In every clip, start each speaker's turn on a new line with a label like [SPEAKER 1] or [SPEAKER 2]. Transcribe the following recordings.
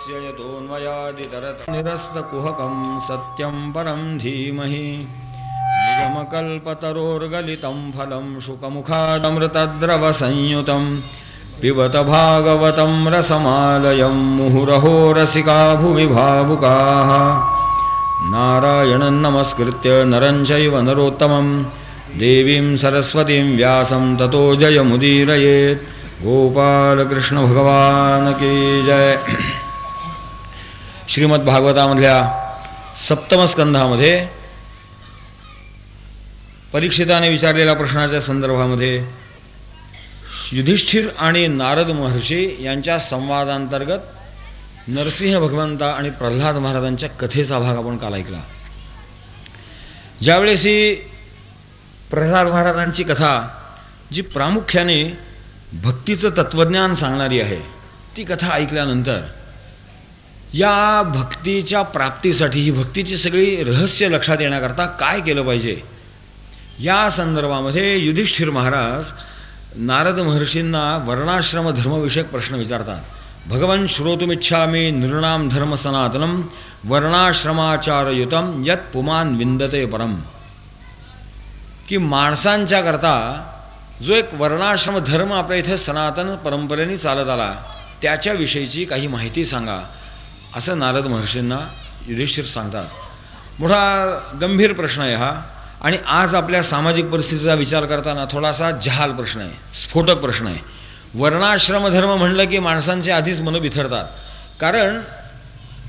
[SPEAKER 1] तस्य यतोऽन्वयादितरतनिरस्तकुहकं सत्यं परं धीमहि निगमकल्पतरोर्गलितं फलं शुकमुखादमृतद्रवसंयुतं पिबत भागवतं रसमालयं मुहुरहो रसिका भुवि भावुकाः नारायणं नमस्कृत्य नरं चैव नरोत्तमं देवीं सरस्वतीं व्यासं ततो जयमुदीरयेत्। गोपाल कृष्ण भगवान की जय. श्रीमद् भागवतामधल्या सप्तम स्कंधामध्ये परीक्षिताने विचारलेल्या प्रश्नाच्या संदर्भामध्ये युधिष्ठिर आणि नारद महर्षी यांच्या संवादांतर्गत नरसिंह भगवंता आणि प्रल्हाद महाराजांच्या कथेचा भाग आपण काल ऐकला. ज्यावेळेस ही प्रल्हाद महाराजांची कथा जी प्रामुख्याने भक्तीचं तत्त्वज्ञान सांगणारी आहे ती कथा ऐकल्यानंतर या भक्तीच्या प्राप्तीसाठी ही भक्तीची सगळी रहस्य लक्षात येण्याकरता काय केलं पाहिजे या संदर्भामध्ये युधिष्ठिर महाराज नारद महर्षींना वर्णाश्रम धर्मविषयक प्रश्न विचारतात. भगवन् श्रोतुमिच्छामि नृणां धर्म सनातनं वर्णाश्रमाचारयुतं यत् पुमान् विंदते परम. की माणसांच्या करता जो एक वर्णाश्रम धर्म आपल्या इथे सनातन परंपरेने चालत आला त्याच्याविषयीची काही माहिती सांगा असं नारद महर्षींना युधिष्ठिर सांगतात. मोठा गंभीर प्रश्न आहे हा आणि आज आपल्या सामाजिक परिस्थितीचा विचार करताना थोडासा जहाल प्रश्न आहे, स्फोटक प्रश्न आहे. वर्णाश्रम धर्म म्हणलं की माणसांचे आधीच मन बिथरतात कारण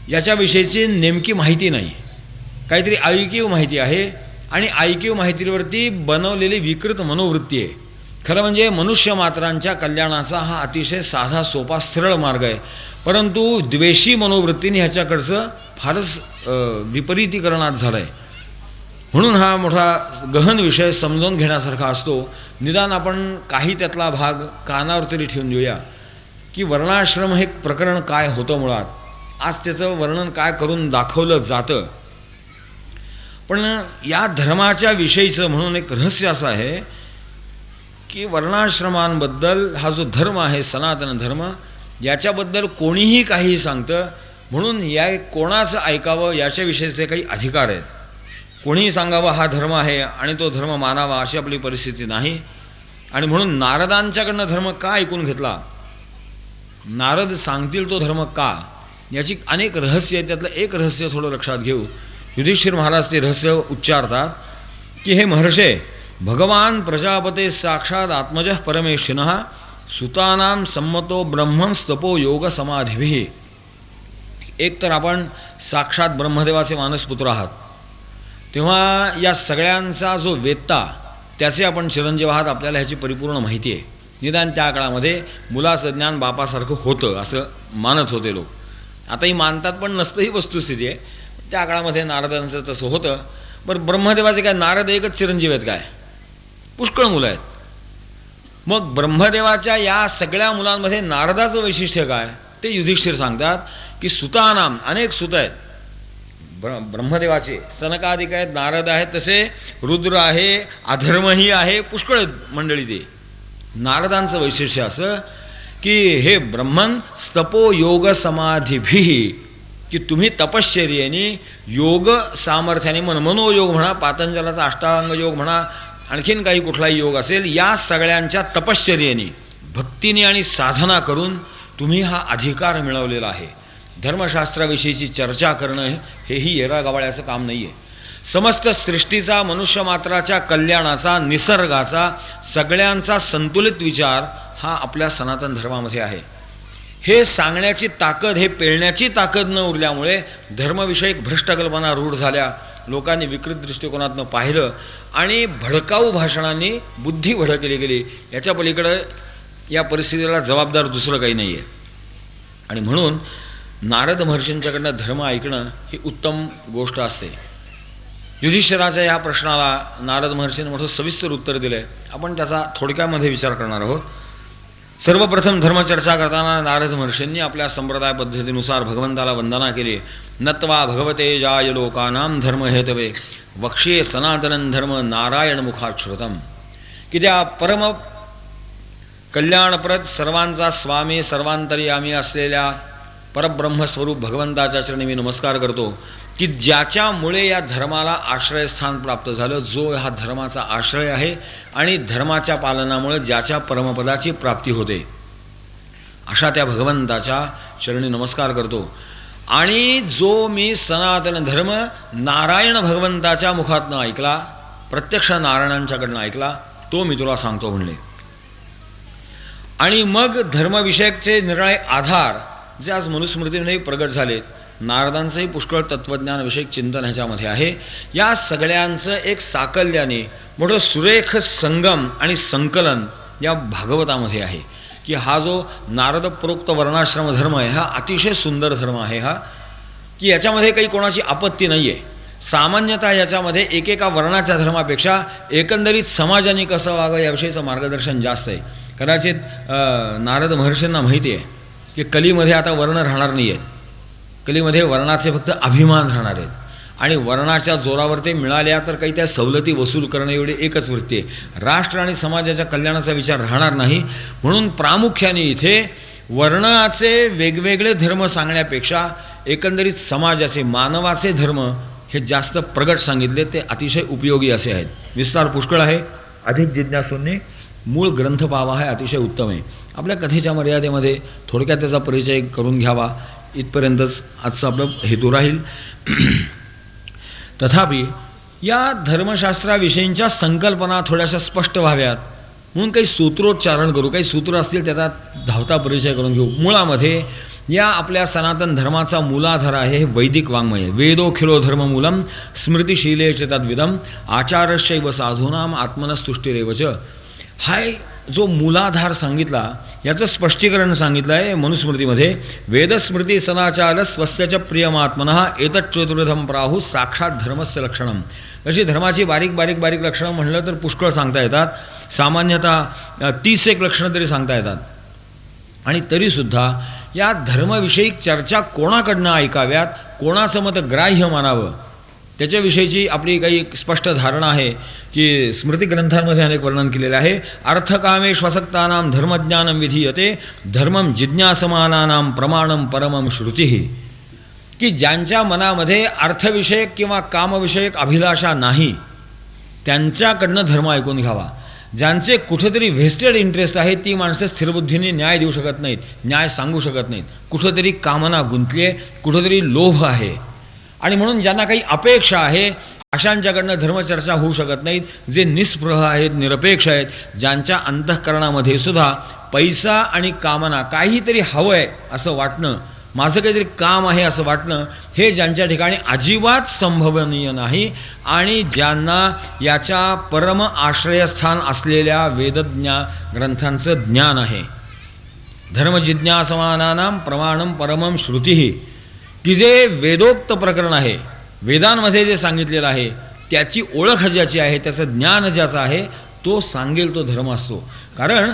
[SPEAKER 1] याच्याविषयीची नेमकी माहिती नाही. काहीतरी ऐकीव माहिती आहे आणि ऐकीव माहितीवरती बनवलेली विकृत मनोवृत्ती आहे. खरं म्हणजे मनुष्य मात्रांच्या कल्याणाचा हा अतिशय साधा सोपा सरळ मार्ग आहे, परंतु द्वेषी मनोवृत्तीने ह्याच्याकडचं फारच विपरीतीकरणात झालं आहे. म्हणून हा मोठा गहन विषय समजावून घेण्यासारखा असतो. निदान आपण काही त्यातला भाग कानावर तरी ठेवून देऊया की वर्णाश्रम हे प्रकरण काय होतं मुळात. आज त्याचं वर्णन काय करून दाखवलं जातं, पण या धर्माच्या विषयीचं म्हणून एक रहस्य असं आहे की वर्णाश्रमांबद्दल हा जो धर्म आहे सनातन धर्म याच्याबद्दल कोणीही काहीही सांगतं म्हणून या कोणाचं ऐकावं याच्याविषयीचे काही अधिकार आहेत. कोणीही सांगावं हा धर्म आहे आणि तो धर्म मानावा अशी आपली परिस्थिती नाही. आणि म्हणून नारदांच्याकडनं धर्म का ऐकून घेतला, नारद सांगतील तो धर्म का, याची अनेक रहस्य आहेत. त्यातलं एक रहस्य थोडं लक्षात घेऊ. युधिष्ठिर महाराज ते रहस्य उच्चारतात की हे महर्षे, भगवान प्रजापते साक्षात आत्मज परमेश्वरः सुतानां सम्मतो ब्रह्मं स्तपो योग समाधिभिः. एक तर आपण साक्षात ब्रह्मदेवाचे मानसपुत्र आहात, तेव्हा या सगळ्यांचा जो वेत्ता त्याचे आपण चिरंजीव आहात. आपल्याला ह्याची परिपूर्ण माहिती आहे. निदान त्या काळामध्ये मुलाचं ज्ञान बापासारखं होतं असं मानत होते लोक. आताही मानतात पण नसतं ही वस्तुस्थिती आहे. त्या काळामध्ये नारदांचं तसं होतं. बरं, ब्रह्मदेवाचे काय नारद एकच चिरंजीव आहेत काय, पुष्कळ मुलं आहेत. मग ब्रह्मदेवाच्या या सगळ्या मुलांमध्ये नारदाचं वैशिष्ट्य काय ते युधिष्ठिर सांगतात की सुतानाम अनेक सुत आहेत ब्रह्मदेवाचे. सनकादिक आहेत, नारद आहेत, तसे रुद्र आहे, अधर्मही आहे, पुष्कळ मंडळी. ते नारदांचं वैशिष्ट्य असं की हे ब्रह्मन स्तपो योग समाधिभिः, की तुम्ही तपश्चर्येने योग सामर्थ्याने मनोयोग म्हणा, पातंजलाचा अष्टांग योग म्हणा, आणखीन काही कुठलाही योग असेल, या सगळ्यांच्या तपश्चर्येने भक्तीने आणि साधना करून तुम्ही हा अधिकार मिळवलेला आहे. धर्मशास्त्राविषयीची चर्चा करणं हेही येरागवाळ्याचं काम नाही आहे. समस्त सृष्टीचा, मनुष्य मात्राच्या कल्याणाचा, निसर्गाचा, सगळ्यांचा संतुलित विचार हा आपल्या सनातन धर्मामध्ये आहे. हे सांगण्याची ताकद, हे पेळण्याची ताकद न उरल्यामुळे धर्मविषयक भ्रष्ट कल्पना रूढ झाल्या. लोकांनी विकृत दृष्टिकोनातनं पाहिलं आणि भडकाऊ भाषणांनी बुद्धी भडकली गेली. याच्या पलीकडं या परिस्थितीला जबाबदार दुसरं काही नाही आहे. आणि म्हणून नारद महर्षींच्याकडनं धर्म ऐकणं ही उत्तम गोष्ट असते. युधिष्ठिराच्या या प्रश्नाला नारद महर्षींनी मोठं सविस्तर उत्तर दिलं आहे. आपण त्याचा थोडक्यामध्ये विचार करणार आहोत. सर्वप्रथम धर्मचर्चा करताना नारद महर्षींनी आपल्या संप्रदाय पद्धतीनुसार भगवंताला वंदना केली. नत्वा भगवते जाय लोकानां धर्म हेतवे वक्ष्ये सनातनं धर्म नारायण मुखात श्रुतम. की त्या परम कल्याणप्रद सर्वांचा स्वामी सर्वांतर्यामी असलेल्या परब्रह्मस्वरूप भगवंताच्या चरणी मी नमस्कार करतो की ज्याच्यामुळे या धर्माला आश्रयस्थान प्राप्त झालं, जो हा धर्माचा आश्रय आहे आणि धर्माच्या पालनामुळे ज्याच्या परमपदाची प्राप्ती होते, अशा त्या भगवंताच्या चरणी नमस्कार करतो. आणि जो मी सनातन धर्म नारायण भगवंताच्या मुखातनं ऐकला, प्रत्यक्ष नारायणांच्याकडनं ऐकला, तो मी तुला सांगतो म्हणले. आणि मग धर्मविषयकचे निराळे आधार जे आज मनुस्मृतीने प्रगट झालेत, नारदांचंही पुष्कळ तत्त्वज्ञानविषयक चिंतन ह्याच्यामध्ये आहे. या सगळ्यांचं एक साकल्याने मोठं सुरेख संगम आणि संकलन या भागवतामध्ये आहे की हा जो नारदप्रोक्त वर्णाश्रम धर्म आहे हा अतिशय सुंदर धर्म आहे हा, की याच्यामध्ये काही कोणाची आपत्ती नाही आहे. सामान्यतः याच्यामध्ये एकेका वर्णाच्या धर्मापेक्षा एकंदरीत समाजाने कसं वागावं याविषयीचं मार्गदर्शन जास्त आहे. कदाचित नारद महर्षींना माहिती आहे की कलीमध्ये आता वर्ण राहणार नाही आहेत, कलीमध्ये वर्णाचे फक्त अभिमान राहणार आहेत आणि वर्णाच्या जोरावर ते मिळाल्या तर काही त्या सवलती वसूल करणं एवढी एकच वृत्ती आहे. राष्ट्र आणि समाजाच्या कल्याणाचा विचार राहणार नाही. म्हणून प्रामुख्याने इथे वर्णाचे वेगवेगळे धर्म सांगण्यापेक्षा एकंदरीत समाजाचे मानवाचे धर्म हे जास्त प्रगट सांगितले, ते अतिशय उपयोगी असे आहेत. विस्तार पुष्कळ आहे, अधिक जिज्ञासूंनी मूळ ग्रंथ पाहावा हे अतिशय उत्तम आहे. आपल्या कथेच्या मर्यादेमध्ये थोडक्यात त्याचा परिचय करून घ्यावा इथपर्यंतच आजचं आपलं हेतू राहील. तथापि या धर्मशास्त्राविषयींच्या संकल्पना थोड्याशा स्पष्ट व्हाव्यात म्हणून काही सूत्रोच्चारण करू, काही सूत्र असतील त्याचा धावता परिचय करून घेऊ. मुळामध्ये या आपल्या सनातन धर्माचा मूलाधार आहे हे वैदिक वाङ्मय. वेदोखिलो धर्ममूलम स्मृतिशीले च तद्विदम आचारश्चैव साधूनाम आत्मनस्तुष्टिरेव च. हा जो मूलाधार सांगितला याचं स्पष्टीकरण सांगितलं आहे मनुस्मृतीमध्ये. वेदस्मृती सदाचार स्वस्य च प्रियमात्मनः एतत् चतुर्विधम प्राहु साक्षात धर्मस्य लक्षणम. अशी धर्माची बारीक बारीक बारीक लक्षणं म्हणलं तर पुष्कळ सांगता येतात. सामान्यतः 30 लक्षणं तरी सांगता येतात. आणि तरीसुद्धा या धर्मविषयी चर्चा कोणाकडनं ऐकाव्यात, कोणाचं मत ग्राह्य मानावं त्याच्याविषयीची आपली काही स्पष्ट धारणा आहे की स्मृतिग्रंथांमध्ये अनेक वर्णन केलेलं आहे. अर्थकामेष्वसक्तानां धर्मज्ञानं विधीयते धर्मं जिज्ञासमानानां प्रमाणं परमं श्रुतिः. की ज्यांच्या मनामध्ये अर्थविषयक किंवा कामविषयक अभिलाषा नाही त्यांच्याकडनं धर्म ऐकून घ्यावा. ज्यांचे कुठेतरी व्हेस्टेड इंटरेस्ट आहे ती माणसं स्थिरबुद्धीने न्याय देऊ शकत नाहीत, न्याय सांगू शकत नाहीत. कुठेतरी कामना गुंतली आहे, कुठेतरी लोभ आहे आणि म्हणून ज्यांना काही अपेक्षा आहे अशांच्याकडनं धर्मचर्चा होऊ शकत नाहीत. जे निस्पृह आहेत, निरपेक्ष आहेत, ज्यांच्या अंतःकरणामध्ये सुद्धा पैसा आणि कामना काहीतरी हवं आहे असं वाटणं, माझं काहीतरी काम आहे असं वाटणं, हे ज्यांच्या ठिकाणी अजिबात संभवनीय नाही आणि ज्यांना याच्या परम आश्रयस्थान असलेल्या वेदज्ञा ग्रंथांचं ज्ञान आहे. धर्मजिज्ञासमानानां प्रमाणं परमं श्रुतिः. की जे वेदोक्त प्रकरण आहे, वेदांमध्ये जे सांगितलेलं आहे त्याची ओळख ज्याची आहे, त्याचं ज्ञान ज्याचं आहे तो सांगेल तो धर्म असतो. कारण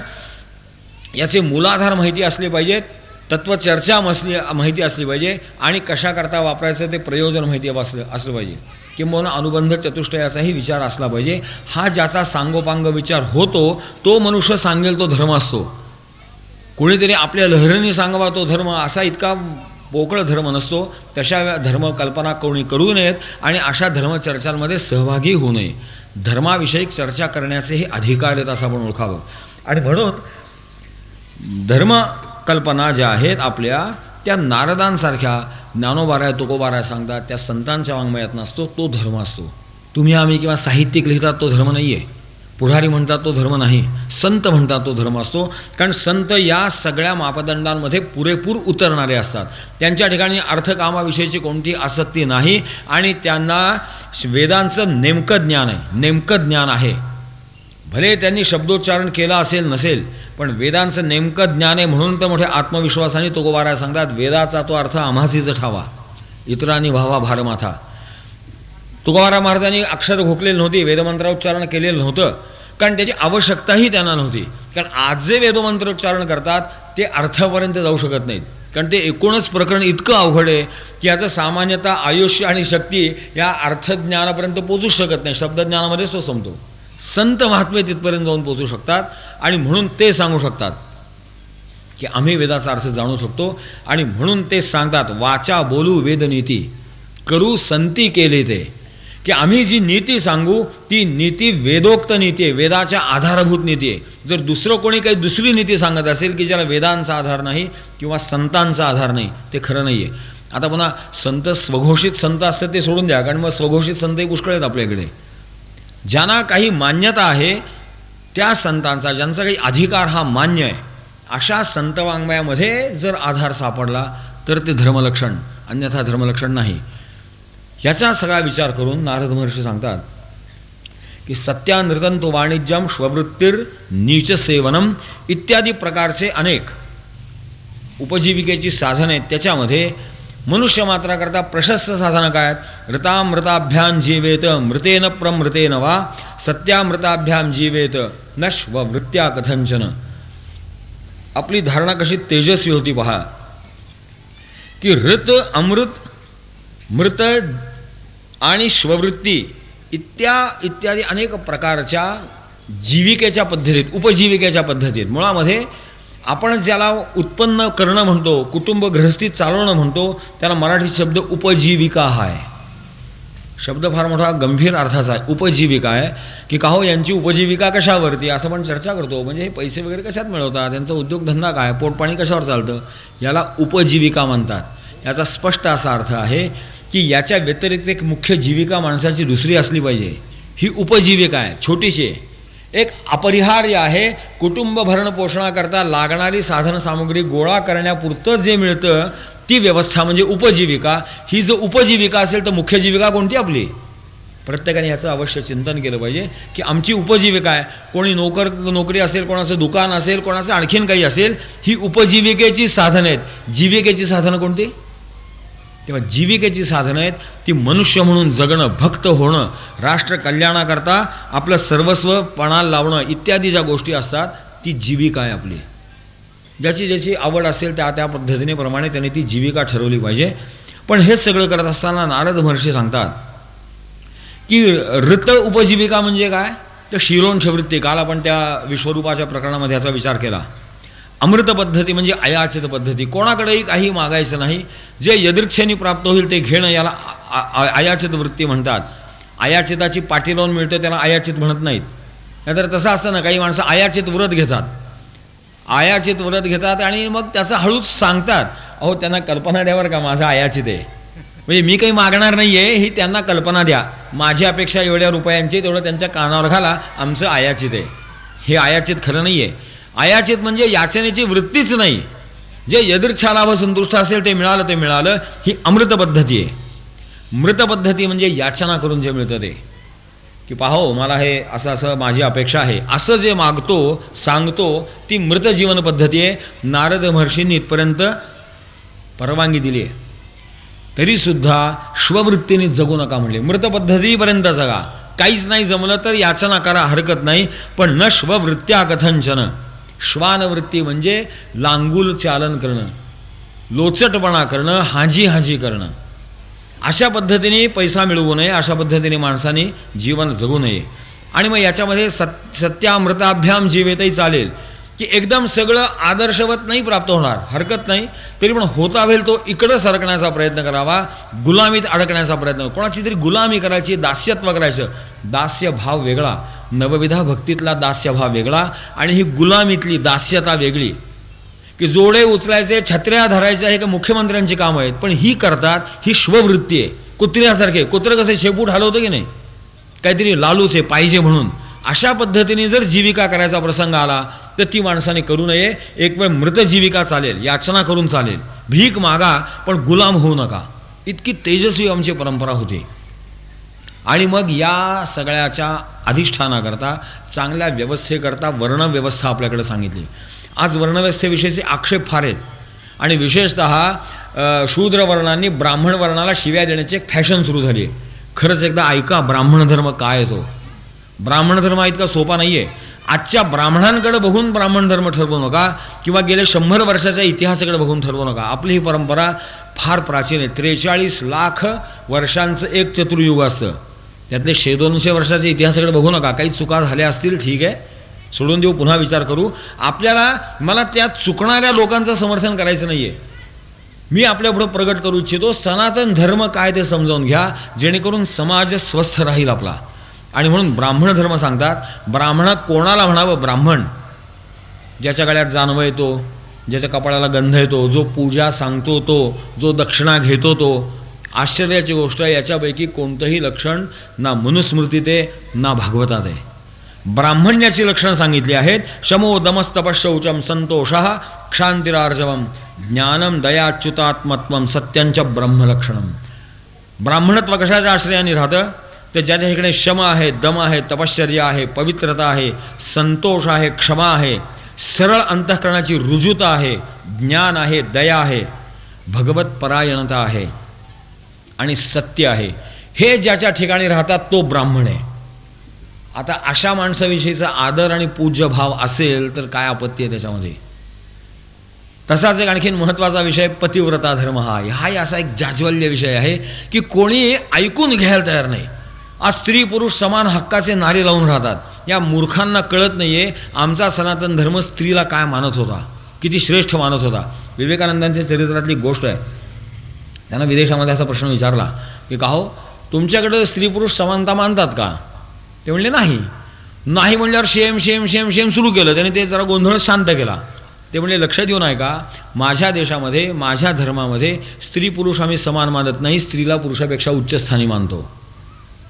[SPEAKER 1] याचे मूलाधार माहिती असले पाहिजेत, तत्वचर्चा माहिती असली पाहिजे आणि कशाकरता वापरायचं ते प्रयोजन माहिती असलं पाहिजे, किंबहुना अनुबंध चतुष्टयाचाही विचार असला पाहिजे. हा ज्याचा सांगोपांग विचार होतो तो मनुष्य सांगेल तो धर्म असतो. कोणीतरी आपल्या लहरीने सांगावा तो धर्म असा इतका पोकळ धर्म नसतो. तशा धर्मकल्पना कोणी करू नयेत आणि अशा धर्मचर्चांमध्ये सहभागी होऊ नये. धर्माविषयक चर्चा करण्याचेही अधिकार आहेत असं आपण ओळखावं. आणि म्हणून धर्मकल्पना ज्या आहेत आपल्या त्या नारदांसारख्या ज्ञानोबाराय तुकोबाराय सांगतात त्या संतांच्या वाङ्मयात नसतो तो धर्म असतो. तुम्ही आम्ही किंवा साहित्यिक लिहितात तो धर्म नाही आहे, पुढारी म्हणतात तो धर्म नाही, संत म्हणतात तो धर्म असतो. कारण संत या सगळ्या मापदंडांमध्ये पुरेपूर उतरणारे असतात. त्यांच्या ठिकाणी अर्थकामाविषयीची कोणती आसक्ती नाही आणि त्यांना वेदांचं नेमकं ज्ञान आहे, नेमकं ज्ञान आहे. भले त्यांनी शब्दोच्चारण केला असेल नसेल पण वेदांचं नेमकं ज्ञान आहे. म्हणून तर मोठ्या आत्मविश्वासाने तुकोबाराय सांगतात वेदाचा तो अर्थ आम्हासीच ठावा, इतरांनी व्हावा भारमाथा. तुकोबाराय महाराजांनी अक्षर घोकलेलं नव्हती, वेदमंत्रोच्चारण केलेलं नव्हतं कारण त्याची आवश्यकताही त्यांना नव्हती. कारण आज जे वेदमंत्रोच्चारण करतात ते अर्थापर्यंत जाऊ शकत नाहीत, कारण ते एकूणच प्रकरण इतकं अवघड आहे की याचं सामान्यतः आयुष्य आणि शक्ती या अर्थज्ञानापर्यंत पोचूच शकत नाही. शब्दज्ञानामध्येच तो संपतो. संत महात्मे तिथपर्यंत जाऊन पोचू शकतात आणि म्हणून ते सांगू शकतात की आम्ही वेदाचा अर्थ जाणू शकतो. आणि म्हणून ते सांगतात, वाचा बोलू वेदनीती, करू संती केले ते, की आम्ही जी नीती सांगू ती नीती वेदोक्त नीती आहे, वेदाच्या आधारभूत नीती आहे. जर दुसरं कोणी काही दुसरी नीती सांगत असेल की ज्याला वेदांचा आधार नाही किंवा संतांचा आधार नाही, ते खरं नाही आहे. आता पुन्हा संत स्वघोषित संत असतात ते सोडून द्या, कारण मग स्वघोषित संतही पुष्कळ आहेत आपल्याकडे. ज्यांना काही मान्यता आहे त्या संतांचा, ज्यांचा काही अधिकार हा मान्य आहे, अशा संत वाङ्मयामध्ये जर आधार सापडला तर ते धर्मलक्षण, अन्यथा धर्मलक्षण नाही. याचा सगळा विचार करून नारद महर्षी सांगतात की सत्यानृतंतो वाणिज्यम स्ववृत्तीर नीचसेवनम इत्यादी प्रकारचे अनेक उपजीविकेची साधनं आहेत. त्याच्यामध्ये मनुष्य मात्राकरता प्रशस्त साधनं काय आहेत? ऋतामृताभ्याम जीवेत मृतेन प्रमृतेन वा सत्यामृताभ्याम जीवेत न स्ववृत्त्या कथंचन. आपली धारणा कशी तेजस्वी होती पहा, की ऋत, अमृत, मृत आणि स्ववृत्ती इत्यादी अनेक प्रकारच्या जीविकेच्या पद्धतीत, उपजीविकेच्या पद्धतीत, मुळामध्ये आपण ज्याला उत्पन्न करणं म्हणतो, कुटुंब गृहस्थी चालवणं म्हणतो, त्याला मराठी शब्द उपजीविका हा आहे. शब्द फार मोठा गंभीर अर्थाचा आहे. उपजीविका आहे की का हो यांची उपजीविका कशावरती, असं पण चर्चा करतो. म्हणजे हे पैसे वगैरे कशात मिळवतात, त्यांचा उद्योगधंदा काय, पोटपाणी कशावर चालतं, याला उपजीविका म्हणतात. याचा स्पष्ट असा अर्थ आहे की याच्या व्यतिरिक्त एक मुख्य जीविका माणसाची दुसरी असली पाहिजे. ही उपजीविका आहे, छोटीशी आहे, एक अपरिहार्य आहे. कुटुंब भरण पोषणाकरता लागणारी साधन सामुग्री गोळा करण्यापुरतं जे मिळतं ती व्यवस्था म्हणजे उपजीविका. ही जर उपजीविका असेल तर मुख्य जीविका कोणती आपली? प्रत्येकाने याचं अवश्य चिंतन केलं पाहिजे की आमची उपजीविका आहे. कोणी नोकरी असेल, कोणाचं दुकान असेल, कोणाचं आणखीन काही असेल, ही उपजीविकेची साधनं आहेत. जीविकेची साधनं कोणती? तेव्हा जीविकेची साधनं आहेत ती मनुष्य म्हणून जगणं, भक्त होणं, राष्ट्र कल्याणाकरता आपलं सर्वस्व पणाला लावणं इत्यादी ज्या गोष्टी असतात ती जीविका आहे आपली. ज्याची ज्याची आवड असेल त्या पद्धतीने प्रमाणे त्याने ती जीविका ठरवली पाहिजे. पण हे सगळं करत असताना नारद महर्षी सांगतात की ऋत उपजीविका म्हणजे काय, तर शिरोंशवृत्ती. काल आपण त्या विश्वरूपाच्या प्रकरणामध्ये याचा विचार केला. अमृत पद्धती म्हणजे अयाचित पद्धती, कोणाकडेही काही मागायचं नाही, जे यदृच्छेने प्राप्त होईल ते घेणं, याला अयाचित वृत्ती म्हणतात. अयाचिताची पाटी लावून मिळतं त्याला अयाचित म्हणत नाहीत. नाहीतर तसं असतं ना, काही माणसं अयाचित व्रत घेतात, आयाचित व्रत घेतात आणि मग त्याचं हळूच सांगतात. अहो त्यांना कल्पना द्यावर का माझा आयाचित आहे, म्हणजे मी काही मागणार नाही आहे, ही त्यांना कल्पना द्या. माझी अपेक्षा एवढ्या रुपयांची, तेवढं त्यांच्या कानावर घाला, आमचं आयाचित आहे. हे आयाचित खरं नाही आहे. आयाचित म्हणजे याचनेची वृत्तीच नाही. जे यदृच्छालाभ संतुष्ट असेल ते मिळालं ते मिळालं, ही अमृत पद्धती आहे. मृत पद्धती म्हणजे याचना करून जे मिळतं ते, की पाहो मला हे असं असं माझी अपेक्षा आहे, असं जे मागतो सांगतो ती मृत जीवन पद्धती आहे. नारद महर्षींनी इथपर्यंत परवानगी दिली आहे, तरीसुद्धा स्ववृत्तीने जगू नका म्हणले. मृत पद्धतीपर्यंत जगा, काहीच नाही जमलं तर याचना करा, हरकत नाही, पण न स्ववृत्त्या कथंचन. श्वानवृत्ती म्हणजे लांगुल चालन करणं, लोचटपणा करणं, हाजी हाजी करणं. अशा पद्धतीने पैसा मिळवू नये, अशा पद्धतीने माणसाने जीवन जगू नये. आणि मग याच्यामध्ये सत्यामृताभ्याम जीवेतही चालेल, की एकदम सगळं आदर्शवत नाही प्राप्त होणार, हरकत नाही, तरी पण होता होईल तो इकडं सरकण्याचा प्रयत्न करावा, गुलामीत अडकण्याचा प्रयत्न, कोणाची तरी गुलामी करायची, दास्यत्व करायचं. दास्य भाव वेगळा, नवविधा भक्तीतला दास्य भाव वेगळा, आणि ही गुलामीतली दास्यता वेगळी. की जोडे उचलायचे, छत्र्या धरायच्या, हे का मुख्यमंत्र्यांची कामं आहेत, पण ही करतात, ही स्ववृत्ती आहे. कुत्र्यासारखे, कुत्रं कसे शेपूट हलवतं की नाही, काहीतरी लालूच आहे पाहिजे म्हणून. अशा पद्धतीने जर जीविका करायचा प्रसंग आला तर ती माणसाने करू नये. एक वेळ मृत जीविका चालेल, याचना करून चालेल, भीक मागा, पण गुलाम होऊ नका. इतकी तेजस्वी आमची परंपरा होती. आणि मग या सगळ्याच्या अधिष्ठानाकरता, चांगल्या व्यवस्थेकरता वर्णव्यवस्था आपल्याकडे सांगितली. आज वर्णव्यवस्थेविषयीचे आक्षेप फार आहेत, आणि विशेषतः शूद्र वर्णांनी ब्राह्मण वर्णाला शिव्या देण्याची एक फॅशन सुरू झाली आहे. खरंच एकदा ऐका ब्राह्मण धर्म काय आहे. तो ब्राह्मण धर्म इतका सोपा नाही आहे. आजच्या ब्राह्मणांकडे बघून ब्राह्मण धर्म ठरवू नका, किंवा गेले 100 वर्षाच्या इतिहासाकडे बघून ठरवू नका. आपली ही परंपरा फार प्राचीन आहे. 43 लाख वर्षांचं एक चतुर्युग असतं, त्यातले 100-200 वर्षाच्या इतिहासाकडे बघू नका. काही चुका झाल्या असतील ठीक आहे, सोडून देऊ, पुन्हा विचार करू. मला त्या चुकणाऱ्या लोकांचं समर्थन करायचं नाही आहे. मी आपल्यापुढं प्रगट करू इच्छितो सनातन धर्म काय ते समजावून घ्या, जेणेकरून समाज स्वस्थ राहील आपला. आणि म्हणून ब्राह्मण धर्म सांगतात. ब्राह्मण कोणाला म्हणावं? ब्राह्मण ज्याच्या गळ्यात जानवं येतो, ज्याच्या कपाळाला गंध येतो, जो पूजा सांगतो तो, जो दक्षिणा घेतो तो. आश्चर्याची गोष्ट आहे, याच्यापैकी कोणतंही लक्षण ना मनुस्मृतीत आहे ना भागवतात आहे. ब्राह्मण्याची लक्षणं सांगितली आहेत. शमो दमस्तपशौचम संतोषः क्षांतिरार्जवम ज्ञानम दयाच्युतात्मत्वम सत्यांच ब्रह्मलक्षणम. ब्राह्मणत्व कशाच्या आश्रयाने राहतं? तर ज्याच्या इकडे शम आहे, दम आहे, तपश्चर्या आहे, पवित्रता आहे, संतोष आहे, क्षमा आहे, सरळ अंतःकरणाची रुजुता आहे, ज्ञान आहे, दया आहे, भगवत परायणता आहे आणि सत्य आहे. हे ज्याच्या ठिकाणी राहतात तो ब्राह्मण आहे. आता अशा माणसाविषयीचा आदर आणि पूज्य भाव असेल तर काय आपत्ती आहे त्याच्यामध्ये? तसाच एक आणखीन महत्त्वाचा विषय पतिव्रता धर्म. हाही असा एक जाज्वल्य विषय आहे की कोणी ऐकून घ्यायला तयार नाही. आज स्त्री पुरुष समान हक्काचे नारे लावून राहतात. या मूर्खांना कळत नाही आहे आमचा सनातन धर्म स्त्रीला काय मानत होता, किती श्रेष्ठ मानत होता. विवेकानंदांच्या चरित्रातली गोष्ट आहे. त्यांना विदेशामध्ये असा प्रश्न विचारला की का हो तुमच्याकडे स्त्री पुरुष समानता मानतात का? ते म्हणले नाही. नाही म्हणल्यावर शेम शेम शेम शेम सुरू केलं. त्याने ते जरा गोंधळ शांत केला. ते म्हणले लक्षात येऊ नये का, माझ्या देशामध्ये माझ्या धर्मामध्ये स्त्री पुरुष आम्ही समान मानत नाही, स्त्रीला पुरुषापेक्षा उच्चस्थानी मानतो.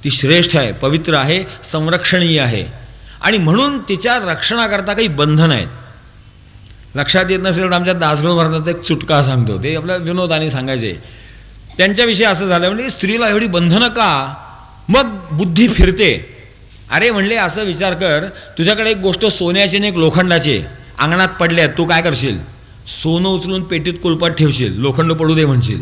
[SPEAKER 1] ती श्रेष्ठ आहे, पवित्र आहे, संरक्षणीय आहे आणि म्हणून तिच्या रक्षणाकरता काही बंधन आहेत. लक्षात येत नसेल तर आमच्या दासगण भारतात एक चुटका सांगतो, ते आपल्या विनोदाने सांगायचे. त्यांच्याविषयी असं झालं म्हणजे स्त्रीला एवढी बंधनं का? मग बुद्धी फिरते. अरे म्हणले असं विचार कर, तुझ्याकडे एक गोष्ट सोन्याची आणि एक लोखंडाची अंगणात पडल्यात, तू काय करशील? सोनं उचलून पेटीत कुलपात ठेवशील, लोखंड पडू दे म्हणशील.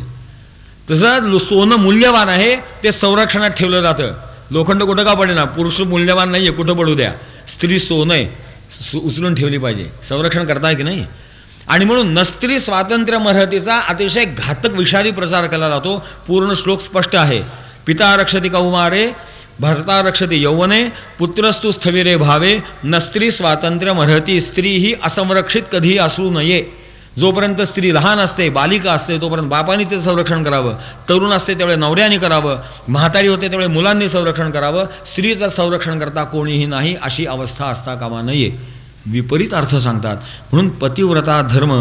[SPEAKER 1] तसं सोनं मूल्यवान आहे ते संरक्षणात ठेवलं जातं. लोखंड कुठं का पडेना? पुरुष मूल्यवान नाही आहे, कुठं पडू द्या. स्त्री सोनं आहे, उचलून ठेवली पाहिजे, संरक्षण करताय की नाही. आणि म्हणून नस्त्री स्वातंत्र्य मर्हतीचा अतिशय घातक विषारी प्रचार केला जातो. पूर्ण श्लोक स्पष्ट आहे. पिता रक्षति कौमारे भर्ता रक्षति यौवने पुत्रस्तु स्थविरे भावे नस्त्री स्वातंत्र्य मर्हती. स्त्री ही असंरक्षित कधी असू नये. जोपर्यंत स्त्री लहान असते, बालिका असते, तोपर्यंत बापाने ते संरक्षण करावं. तरुण असते त्यावेळे नवऱ्याने करावं. म्हातारी होते त्यावेळे मुलांनी संरक्षण करावं. स्त्रीचं संरक्षण करता कोणीही नाही, अशी अवस्था असता कामा नये. विपरीत अर्थ सांगतात. म्हणून पतिव्रता धर्म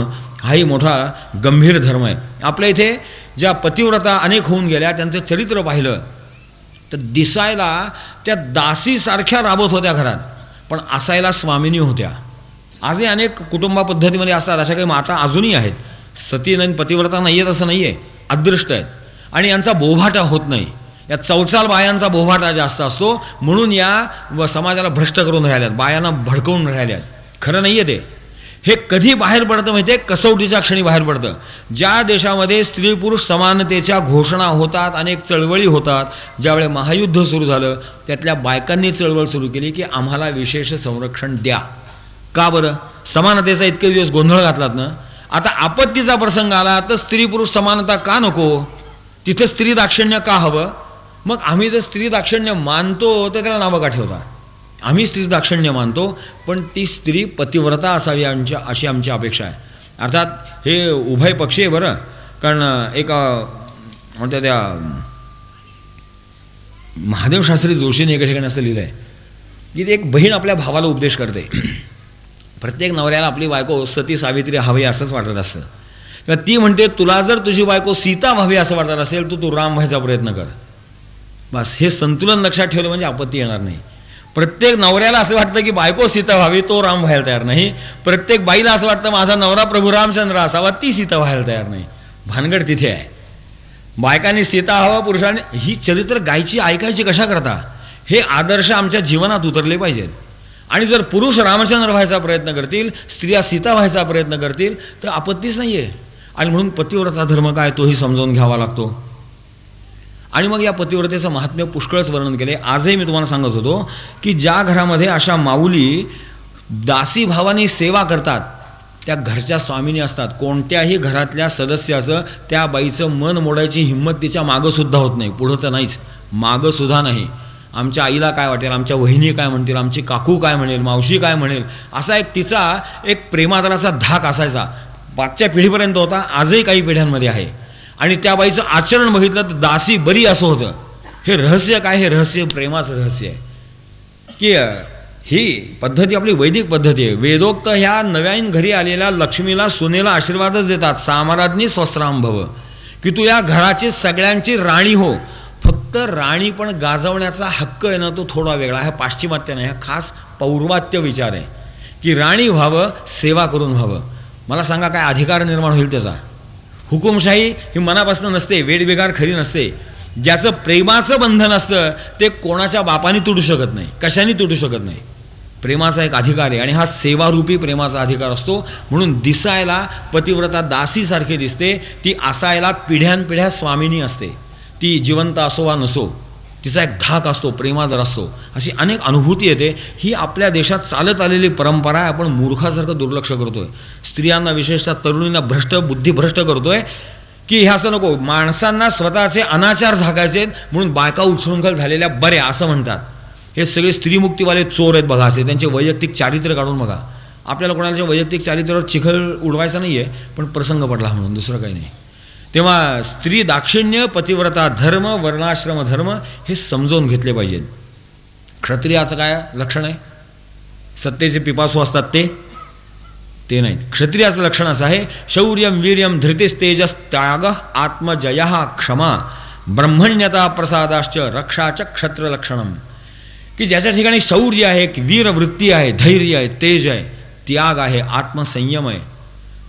[SPEAKER 1] हाही मोठा गंभीर धर्म आहे. आपल्या इथे ज्या पतिव्रता अनेक होऊन गेल्या त्यांचं चरित्र पाहिलं तर दिसायला त्या दासीसारख्या राबत होत्या घरात, पण असायला स्वामिनी होत्या. आजही अनेक कुटुंबा पद्धतीमध्ये असतात, अशा काही माता अजूनही आहेत. सती नाही, पतिव्रता नाही आहेत असं नाही आहे, अदृष्ट आहेत. आणि यांचा बोभाटा होत नाही. या चौचाल बायांचा बोभाटा जास्त असतो, म्हणून या समाजाला भ्रष्ट करून राहिल्यात, बायांना भडकवून राहिल्यात. खरं नाही आहे ते. हे कधी बाहेर पडतं माहिती आहे? कसोटीच्या क्षणी बाहेर पडतं. ज्या देशामध्ये स्त्री पुरुष समानतेच्या घोषणा होतात, अनेक चळवळी होतात. ज्यावेळी महायुद्ध सुरू झालं त्यातल्या बायकांनी चळवळ सुरू केली की आम्हाला विशेष संरक्षण द्या. का बरं? समानतेचा इतके दिवस गोंधळ घातलात ना. आता आपत्तीचा प्रसंग आला तर स्त्री पुरुष समानता का नको? तिथे स्त्री दाक्षिण्य का हवं? मग आम्ही जर स्त्री दाक्षिण्य मानतो तर त्याला नावं का ठेवता? आम्ही स्त्री दाक्षिण्य मानतो, पण ती स्त्री पतिव्रता असावी अशी आमची अपेक्षा आहे. अर्थात हे उभय पक्षी आहे बरं. कारण एक म्हणतात त्या महादेव शास्त्री जोशीने एका ठिकाणी असं लिहिलं आहे की एक बहीण आपल्या भावाला उपदेश करते. प्रत्येक नवऱ्याला आपली बायको सती सावित्री हवी असंच वाटत असतं. किंवा ती म्हणते तुला जर तुझी बायको सीता व्हावी असं वाटत असेल तर तू राम व्हायचा प्रयत्न कर. बस हे संतुलन लक्षात ठेवलं म्हणजे आपत्ती येणार नाही. प्रत्येक नवऱ्याला असं वाटतं की बायको सीता व्हावी, तो राम व्हायला तयार नाही. प्रत्येक बाईला असं वाटतं माझा नवरा प्रभू रामचंद्र असावा, ती सीता व्हायला तयार नाही. भानगड तिथे आहे. बायकांनी सीता हवा, पुरुषांनी. ही चरित्र गायची ऐकायची कशा करता? हे आदर्श आमच्या जीवनात उतरले पाहिजेत. आणि जर पुरुष रामचंद्र व्हायचा प्रयत्न करतील, स्त्रिया सीता व्हायचा प्रयत्न करतील तर आपत्तीच नाही आहे. आणि म्हणून पतिव्रता धर्म काय तोही समजावून घ्यावा लागतो. आणि मग या पतिव्रतेचं महात्म्य पुष्कळच वर्णन केले. आजही मी तुम्हाला सांगत होतो की ज्या घरामध्ये अशा माऊली दासी भावानी सेवा करतात त्या घरच्या स्वामिनी असतात. कोणत्याही घरातल्या सदस्याचं त्या बाईचं मन मोडायची हिंमत तिच्या मागंसुद्धा होत नाही. पुढं तर नाहीच, मागंसुद्धा नाही. आमच्या आईला काय वाटेल, आमच्या वहिनी काय म्हणतील, आमची काकू काय म्हणेल, मावशी काय म्हणेल, असा एक तिचा एक प्रेमादराचा धाक असायचा. मागच्या पिढीपर्यंत होता, आजही काही पिढ्यांमध्ये आहे. आणि त्या बाईचं आचरण बघितलं तर दासी बरी असं होतं. हे रहस्य काय? हे रहस्य प्रेमाचं रहस्य आहे की ही पद्धती आपली वैदिक पद्धती आहे. वेदोक्त ह्या नव्यान घरी आलेल्या लक्ष्मीला सुनेला आशीर्वादच देतात. साम्राज्ञी स्वस्राम भव, की तू या घराची सगळ्यांची राणी हो. फक्त राणी पण गाजवण्याचा हक्क आहे ना, तो थोडा वेगळा. हा पाश्चिमात्य नाही, हा खास पौर्वात्य विचार आहे की राणी व्हावं, सेवा करून व्हावं. मला सांगा काय अधिकार निर्माण होईल त्याचा? हुकुमशाही ही मनापासून नसते, वेडबिगार खरी नसते. ज्याचं प्रेमाचं बंधन असतं ते कोणाच्या बापाने तुटू शकत नाही, कशाने तुटू शकत नाही. प्रेमाचा एक अधिकार आहे आणि हा सेवारूपी प्रेमाचा अधिकार असतो. म्हणून दिसायला पतिव्रता दासीसारखी दिसते, ती असायला पिढ्यानपिढ्या स्वामिनी असते. ती जिवंत असो वा नसो, तिचा एक धाक असतो, प्रेमादर असतो. अशी अनेक अनुभूती येते. ही आपल्या देशात चालत आलेली परंपरा आहे. आपण मूर्खासारखं दुर्लक्ष करतोय. स्त्रियांना विशेषतः तरुणींना बुद्धिभ्रष्ट करतोय की हे असं नको, माणसांना स्वतःचे अनाचार झाकायचे म्हणून बायका उच्छृंखल झालेल्या बऱ्या असं म्हणतात. हे सगळे स्त्रीमुक्तीवाले चोर आहेत बघा, असे त्यांचे वैयक्तिक चारित्र्य काढून बघा. आपल्याला कोणाच्या वैयक्तिक चारित्र्यावर चिखल उडवायचा नाही आहे, पण प्रसंग पडला म्हणून, दुसरं काही नाही. तेव्हा स्त्री दाक्षिण्य, पतिव्रता धर्म, वर्णाश्रम धर्म हे समजून घेतले पाहिजेत. क्षत्रियाचं काय लक्षण आहे? सत्तेचे पिपासू असतात ते नाही. क्षत्रियाचं लक्षण असं आहे, शौर्यम वीर्यम धृतिस्तेजस त्याग आत्मजय क्षमा ब्रह्मण्यता प्रसादाश्च रक्षाच क्षत्र लक्षणम, की ज्याच्या ठिकाणी शौर्य आहे, वीरवृत्ती आहे, धैर्य आहे, तेज आहे, त्याग आहे, आत्मसंयम आहे,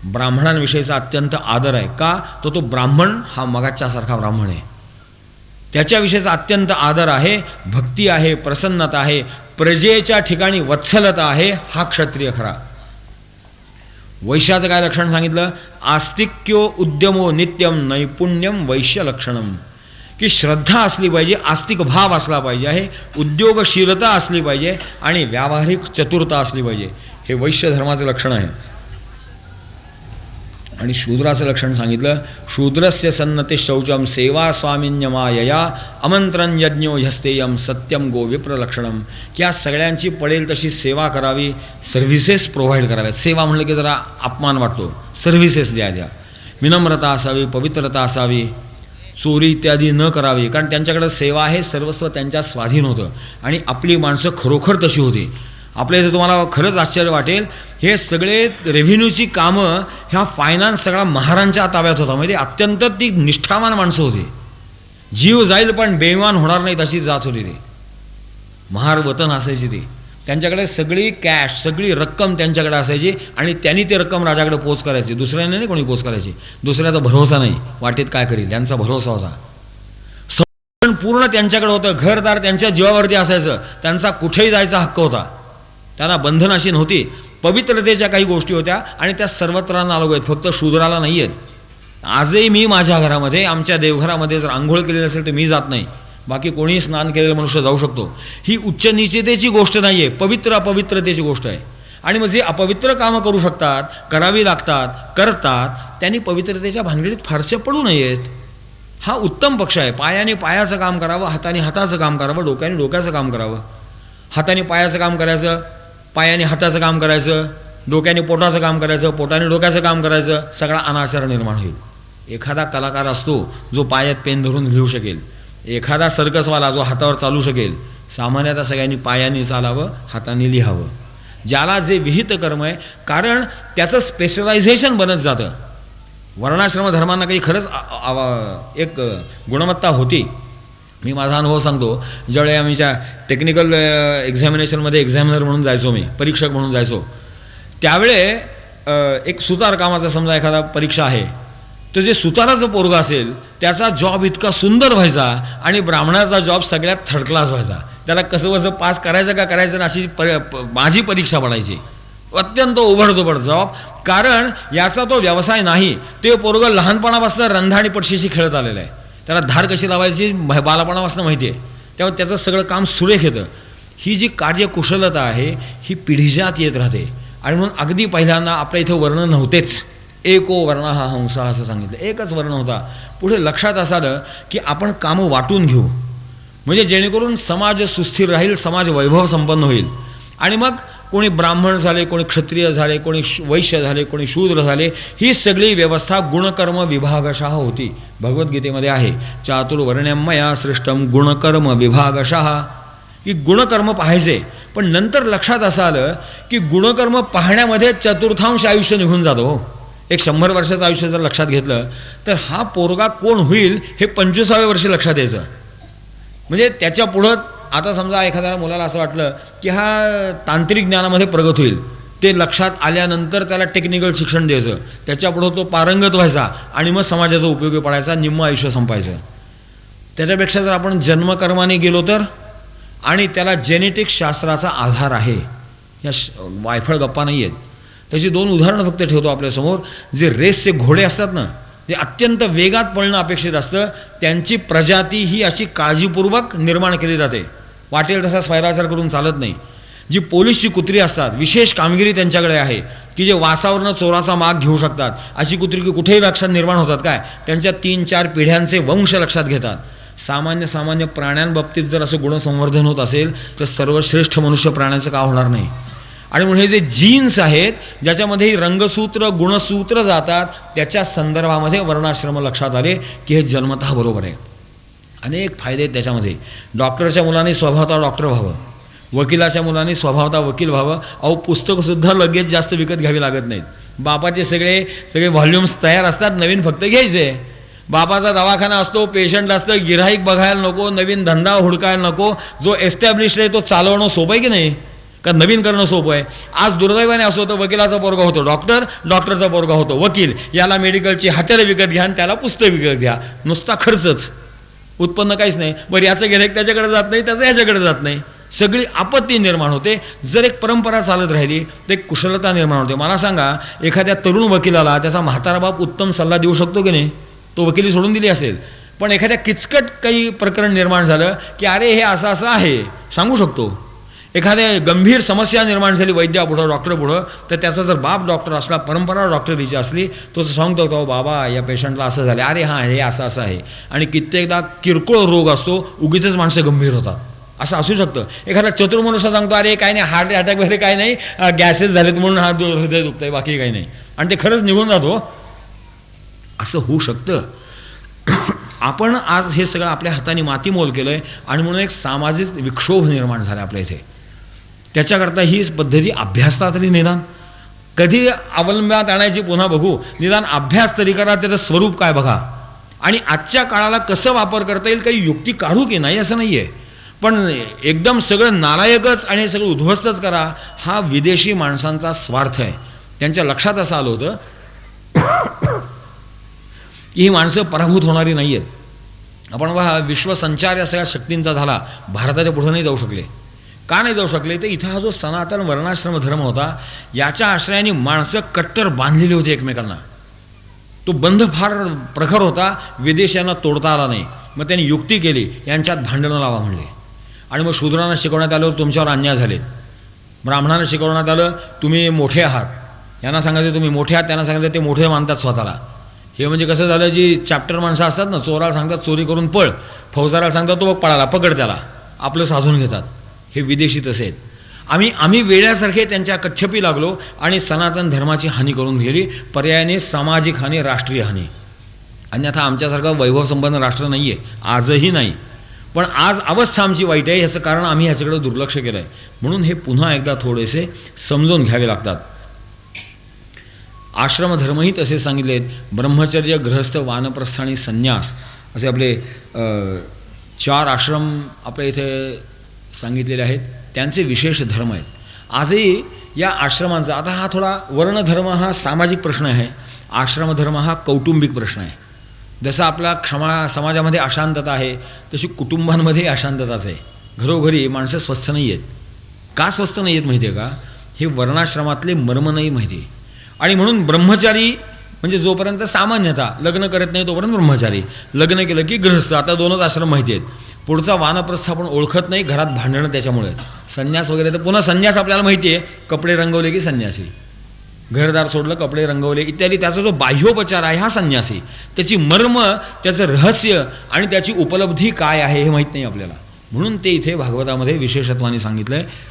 [SPEAKER 1] ब्राह्मणांविषयीचा अत्यंत आदर आहे. का? तो ब्राह्मण हा मगाच्यासारखा ब्राह्मण आहे, त्याच्याविषयीचा अत्यंत आदर आहे, भक्ती आहे, प्रसन्नता आहे, प्रजेच्या ठिकाणी वत्सलता आहे. हा क्षत्रिय खरा. वैश्याचं काय लक्षण सांगितलं? आस्तिक्यो उद्यमो नित्यम नैपुण्यम वैश्य लक्षणम, की श्रद्धा असली पाहिजे, आस्तिक भाव असला पाहिजे आहे, उद्योगशीलता असली पाहिजे आणि व्यावहारिक चतुरता असली पाहिजे. हे वैश्य धर्माचं लक्षण आहे. आणि शूद्राचं लक्षण सांगितलं, शूद्रस्य सन्नते शौचम सेवा स्वामिन्यमायया आमंत्रण यज्ञो ह्यस्तेयम सत्यम गो विप्र लक्षणम, की या सगळ्यांची पडेल तशी सेवा करावी, सर्व्हिसेस प्रोव्हाइड कराव्यात. सेवा म्हणलं की जरा अपमान वाटतो, सर्व्हिसेस द्या. विनम्रता असावी, पवित्रता असावी, चोरी इत्यादी न करावी, कारण त्यांच्याकडं सेवा आहे, सर्वस्व त्यांच्या स्वाधीन होतं आणि आपली माणसं खरोखर तशी होती. आपल्या इथे तुम्हाला खरंच आश्चर्य वाटेल, हे सगळे रेव्हेन्यूची कामं, ह्या फायनान्स सगळा महारांच्या ताब्यात होता. म्हणजे अत्यंत ती निष्ठावान माणसं होती. जीव जाईल पण बेईमान होणार नाहीत अशी जात होती ती. महार वतन असायची ती. त्यांच्याकडे सगळी कॅश, सगळी रक्कम त्यांच्याकडे असायची आणि त्यांनी ते रक्कम राजाकडे पोच करायची, दुसऱ्याने नाही कोणी पोच करायची. दुसऱ्याचा भरोसा नाही, वाटेत काय करील यांचा भरोसा होता. संरक्षण पूर्ण त्यांच्याकडे होतं, घरदार त्यांच्या जीवावरती असायचं, त्यांचा कुठेही जायचा हक्क होता, त्यांना बंधन अशी नव्हती. पवित्रतेच्या काही गोष्टी होत्या आणि त्या सर्वत्रांना लागू आहेत, फक्त शूद्राला नाही आहेत. आजही मी माझ्या घरामध्ये, आमच्या देवघरामध्ये जर आंघोळ केलेली असेल तर मी जात नाही, बाकी कोणीही स्नान केलेलं मनुष्य जाऊ शकतो. ही उच्च निश्चितेची गोष्ट नाही आहे, पवित्र अपवित्रतेची गोष्ट आहे. आणि मग जे अपवित्र कामं करू शकतात, करावी लागतात, करतात, त्यांनी पवित्रतेच्या भानगडीत फारसे पडू नयेत. हा उत्तम पक्ष आहे. पायाने पायाचं काम करावं, हाताने हाताचं काम करावं, डोक्याने डोक्याचं काम करावं. हाताने पायाचं काम करायचं, पायाने हाताचं काम करायचं, डोक्याने पोटाचं काम करायचं, पोटाने डोक्याचं काम करायचं, सगळा अनाचार निर्माण होईल. एखादा कलाकार असतो जो पायात पेन धरून लिहू शकेल, एखादा सर्कसवाला जो हातावर चालू शकेल. सामान्यतः सगळ्यांनी पायाने चालावं, हाताने लिहावं, ज्याला जे विहित कर्म आहे, कारण त्याचं स्पेशलायझेशन बनत जातं. वर्णाश्रम धर्मांना काही खरंच एक गुणवत्ता होती. मी माझा अनुभव सांगतो. ज्यावेळी आम्हीच्या टेक्निकल एक्झामिनेशनमध्ये एक्झामिनर म्हणून जायचो, मी परीक्षक म्हणून जायचो, त्यावेळे एक सुतार कामाचा समजा एखादा परीक्षा आहे, तर जे सुताराचं पोरगा असेल त्याचा जॉब इतका सुंदर व्हायचा आणि ब्राह्मणाचा जॉब सगळ्यात थर्ड क्लास व्हायचा. त्याला कसं कसं पास करायचं का करायचं ना अशी माझी परीक्षा पडायची. अत्यंत ओबडधोबड जॉब, कारण याचा तो व्यवसाय नाही. ते पोरगं लहानपणापासून रंधा आणि पटशीशी खेळत आलेलं आहे, त्याला धार कशी लावायची बालपणापासून माहिती आहे, त्यामुळे त्याचं सगळं काम सुरेख येतं. ही जी कार्यकुशलता आहे ही पिढीजात येत राहते. आणि म्हणून अगदी पहिल्यांदा आपल्या इथं वर्ण नव्हतेच, एको वर्ण हा हंसा असं सांगितलं, एकच वर्ण होता. पुढे लक्षात असं आलं की आपण कामं वाटून घेऊ, म्हणजे जेणेकरून समाज सुस्थिर राहील, समाज वैभव संपन्न होईल. आणि मग कोणी ब्राह्मण झाले, कोणी क्षत्रिय झाले, कोणी वैश्य झाले, कोणी शूद्र झाले, ही सगळी व्यवस्था गुणकर्म विभागशः होती. भगवद्गीतेमध्ये आहे, चातुर्वर्ण्यं मया सृष्टम गुणकर्म विभागशः, की गुणकर्म पाहायचे. पण नंतर लक्षात असं आलं की गुणकर्म पाहण्यामध्ये चतुर्थांश आयुष्य निघून जातो. एक 100 वर्षाचं आयुष्य जर लक्षात घेतलं तर हा पोरगा कोण होईल हे 25व्या वर्षी लक्षात यायचं. म्हणजे त्याच्या पुढं आता समजा एखाद्या मुलाला असं वाटलं की हा तांत्रिक ज्ञानामध्ये प्रगत होईल, ते लक्षात आल्यानंतर त्याला टेक्निकल शिक्षण द्यायचं, त्याच्यापुढं तो पारंगत व्हायचा आणि मग समाजाचा उपयोगी पडायचा, निम्म आयुष्य संपायचं. त्याच्यापेक्षा जर आपण जन्मकर्माने गेलो तर, आणि त्याला जेनेटिक्स शास्त्राचा आधार आहे, या वायफळ गप्पा नाही आहेत. त्याची 2 उदाहरणं फक्त ठेवतो आपल्यासमोर. जे रेसचे घोडे असतात ना, ते अत्यंत वेगात पळणं अपेक्षित असतं, त्यांची प्रजाती ही अशी काळजीपूर्वक निर्माण केली जाते, वाटेल तसा स्वैराचार करून चालत नाही. जी पोलिसची कुत्री असतात, विशेष कामगिरी त्यांच्याकडे आहे की जे वासावरनं चोराचा माग घेऊ शकतात. अशी कुत्री की कुठेही लक्षात निर्माण होतात काय, त्यांच्या 3-4 पिढ्यांचे वंश लक्षात घेतात. सामान्य प्राण्यांबाबतीत जर असं गुणसंवर्धन होत असेल तर सर्वश्रेष्ठ मनुष्य प्राण्याचं का होणार नाही. आणि म्हणून हे जे जीन्स आहेत ज्याच्यामध्ये रंगसूत्र गुणसूत्र जातात, त्याच्या संदर्भामध्ये वर्णाश्रम लक्षात आले की हे जन्मतः बरोबर आहे. अनेक फायदे आहेत त्याच्यामध्ये. डॉक्टरच्या मुलाने स्वभावतः डॉक्टर व्हावं, वकिलाच्या मुलाने स्वभावतः वकील व्हावं. अहो पुस्तकंसुद्धा लगेच जास्त विकत घ्यावी लागत नाहीत. बापाचे सगळे व्हॉल्यूम्स तयार असतात, नवीन फक्त घ्यायचे. बापाचा दवाखाना असतो, पेशंट असतं, गिऱ्हाईक बघायला नको, नवीन धंदा हुडकायला नको. जो एस्टॅब्लिश्ड आहे तो चालवणं सोपं आहे की नाही, का नवीन करणं सोपं आहे. आज दुर्दैवाने असं होतं, वकिलाचा पोरगा होतो डॉक्टर, डॉक्टरचा पोरगा होतो वकील. याला मेडिकलची हत्यारं विकत घ्या आणि त्याला पुस्तक विकत घ्या, नुसता खर्चच, उत्पन्न काहीच नाही. बरं याचं गिऱ्हाईक त्याच्याकडे जात नाही, त्याचं ह्याच्याकडे जात नाही, सगळी आपत्ती निर्माण होते. जर एक परंपरा चालत राहिली तर एक कुशलता निर्माण होते. मला सांगा, एखाद्या तरुण वकिलाला त्याचा म्हातारा बाप उत्तम सल्ला देऊ शकतो की नाही, तो वकिली सोडून दिली असेल. पण एखाद्या किचकट काही प्रकरण निर्माण झालं की अरे हे असं असं आहे सांगू शकतो. एखाद्या गंभीर समस्या निर्माण झाली वैद्यापुढं, डॉक्टरपुढं, तर त्याचा जर बाप डॉक्टर असला, परंपरा डॉक्टरीची असली, तो सांगतो तो बाबा या पेशंटला असं झालं, अरे हां हे असं असं आहे. आणि कित्येकदा किरकोळ रोग असतो, उगीचच माणसं गंभीर होतात, असं असू शकतं. एखादा चतुर मनुष्य सांगतो अरे काय नाही, हार्ट अटॅक वगैरे काय नाही, गॅसेस झालेत म्हणून हा हृदय दुखतं आहे, बाकी काही नाही, आणि ते खरंच निघून जातो. असं होऊ शकतं. आपण आज हे सगळं आपल्या हाताने मातीमोल केलं आहे आणि म्हणून एक सामाजिक विक्षोभ निर्माण झाला आपल्या इथे. त्याच्याकरता ही पद्धती अभ्यासता तरी निदान, कधी अवलंबात आणायची पुन्हा बघू, निदान अभ्यास तरी करा, त्याचं स्वरूप काय बघा, आणि आजच्या काळाला कसं वापर करता येईल, काही युक्ती काढू की नाही असं नाही आहे. पण एकदम सगळं नालायकच आणि सगळं उद्ध्वस्तच करा, हा विदेशी माणसांचा स्वार्थ आहे. त्यांच्या लक्षात असं आलं होतं ही माणसं पराभूत होणारी नाही आहेत. आपण पहा, विश्वसंचार या सगळ्या शक्तींचा झाला, भारताच्या पुढे नाही जाऊ शकले. का नाही जाऊ शकले, तर इथं हा जो सनातन वर्णाश्रम धर्म होता, याच्या आश्रयाने माणसं कट्टर बांधलेली होती एकमेकांना. तो बंध फार प्रखर होता, विदेशांना तोडता आला नाही. मग त्यांनी युक्ती केली, यांच्यात भांडणं लावा म्हणले. आणि मग शूद्रांना शिकवण्यात आलं तुमच्यावर अन्याय झालेत, ब्राह्मणांना शिकवण्यात आलं तुम्ही मोठे आहात, यांना सांगायचं तुम्ही मोठे आहात, त्यांना सांगायचं ते मोठे मानतात स्वतःला. हे म्हणजे कसं झालं, जी चॅप्टर माणसं असतात ना, चोराला सांगतात चोरी करून पळ, फौजदाराला सांगतात तो बघ पळाला पकड त्याला, आपलं साधून घेतात. हे विदेशी तसे आहेत. आम्ही वेड्यासारखे त्यांच्या कच्छपी लागलो आणि सनातन धर्माची हानी करून गेली. पर्यायाने सामाजिक हानी, राष्ट्रीय हानी. अन्यथा आमच्यासारखं वैभवसंपन्न राष्ट्र नाही आहे, आजही नाही. पण आज अवस्था आमची वाईट आहे, ह्याचं कारण आम्ही ह्याच्याकडे दुर्लक्ष केलं आहे. म्हणून हे पुन्हा एकदा थोडेसे समजून घ्यावे लागतात. आश्रमधर्मही तसे सांगितलेत. ब्रह्मचर्य, गृहस्थ, वानप्रस्थ आणि संन्यास असे आपले 4 आश्रम आपल्या इथे सांगितलेले आहेत. त्यांचे विशेष धर्म आहेत. आजही या आश्रमांचा, आता हा थोडा वर्णधर्म हा सामाजिक प्रश्न आहे, आश्रमधर्म हा कौटुंबिक प्रश्न आहे. जसं आपला समाजामध्ये अशांतता आहे, तशी कुटुंबांमध्ये अशांतताच आहे. घरोघरी माणसं स्वस्थ नाही आहेत. का स्वस्थ नाही आहेत माहिती आहे का, हे वर्णाश्रमातले मर्म नाही माहिती आहे. आणि म्हणून ब्रह्मचारी म्हणजे जोपर्यंत सामान्यता लग्न करत नाही तोपर्यंत ब्रह्मचारी, लग्न केलं की गृहस्थ. आता 2च आश्रम माहिती आहेत. पुढचा वानप्रस्थ आपण ओळखत नाही, घरात भांडणं त्याच्यामुळे. संन्यास वगैरे तर पुन्हा संन्यास आपल्याला माहिती आहे, कपडे रंगवले की संन्यासी, घरदार सोडलं कपडे रंगवले इत्यादी. त्याचा जो बाह्योपचार आहे हा संन्यासी. त्याची मर्म, त्याचं रहस्य आणि त्याची उपलब्धी काय आहे हे माहीत नाही आपल्याला. म्हणून ते इथे भागवतामध्ये विशेषत्वाने सांगितलं आहे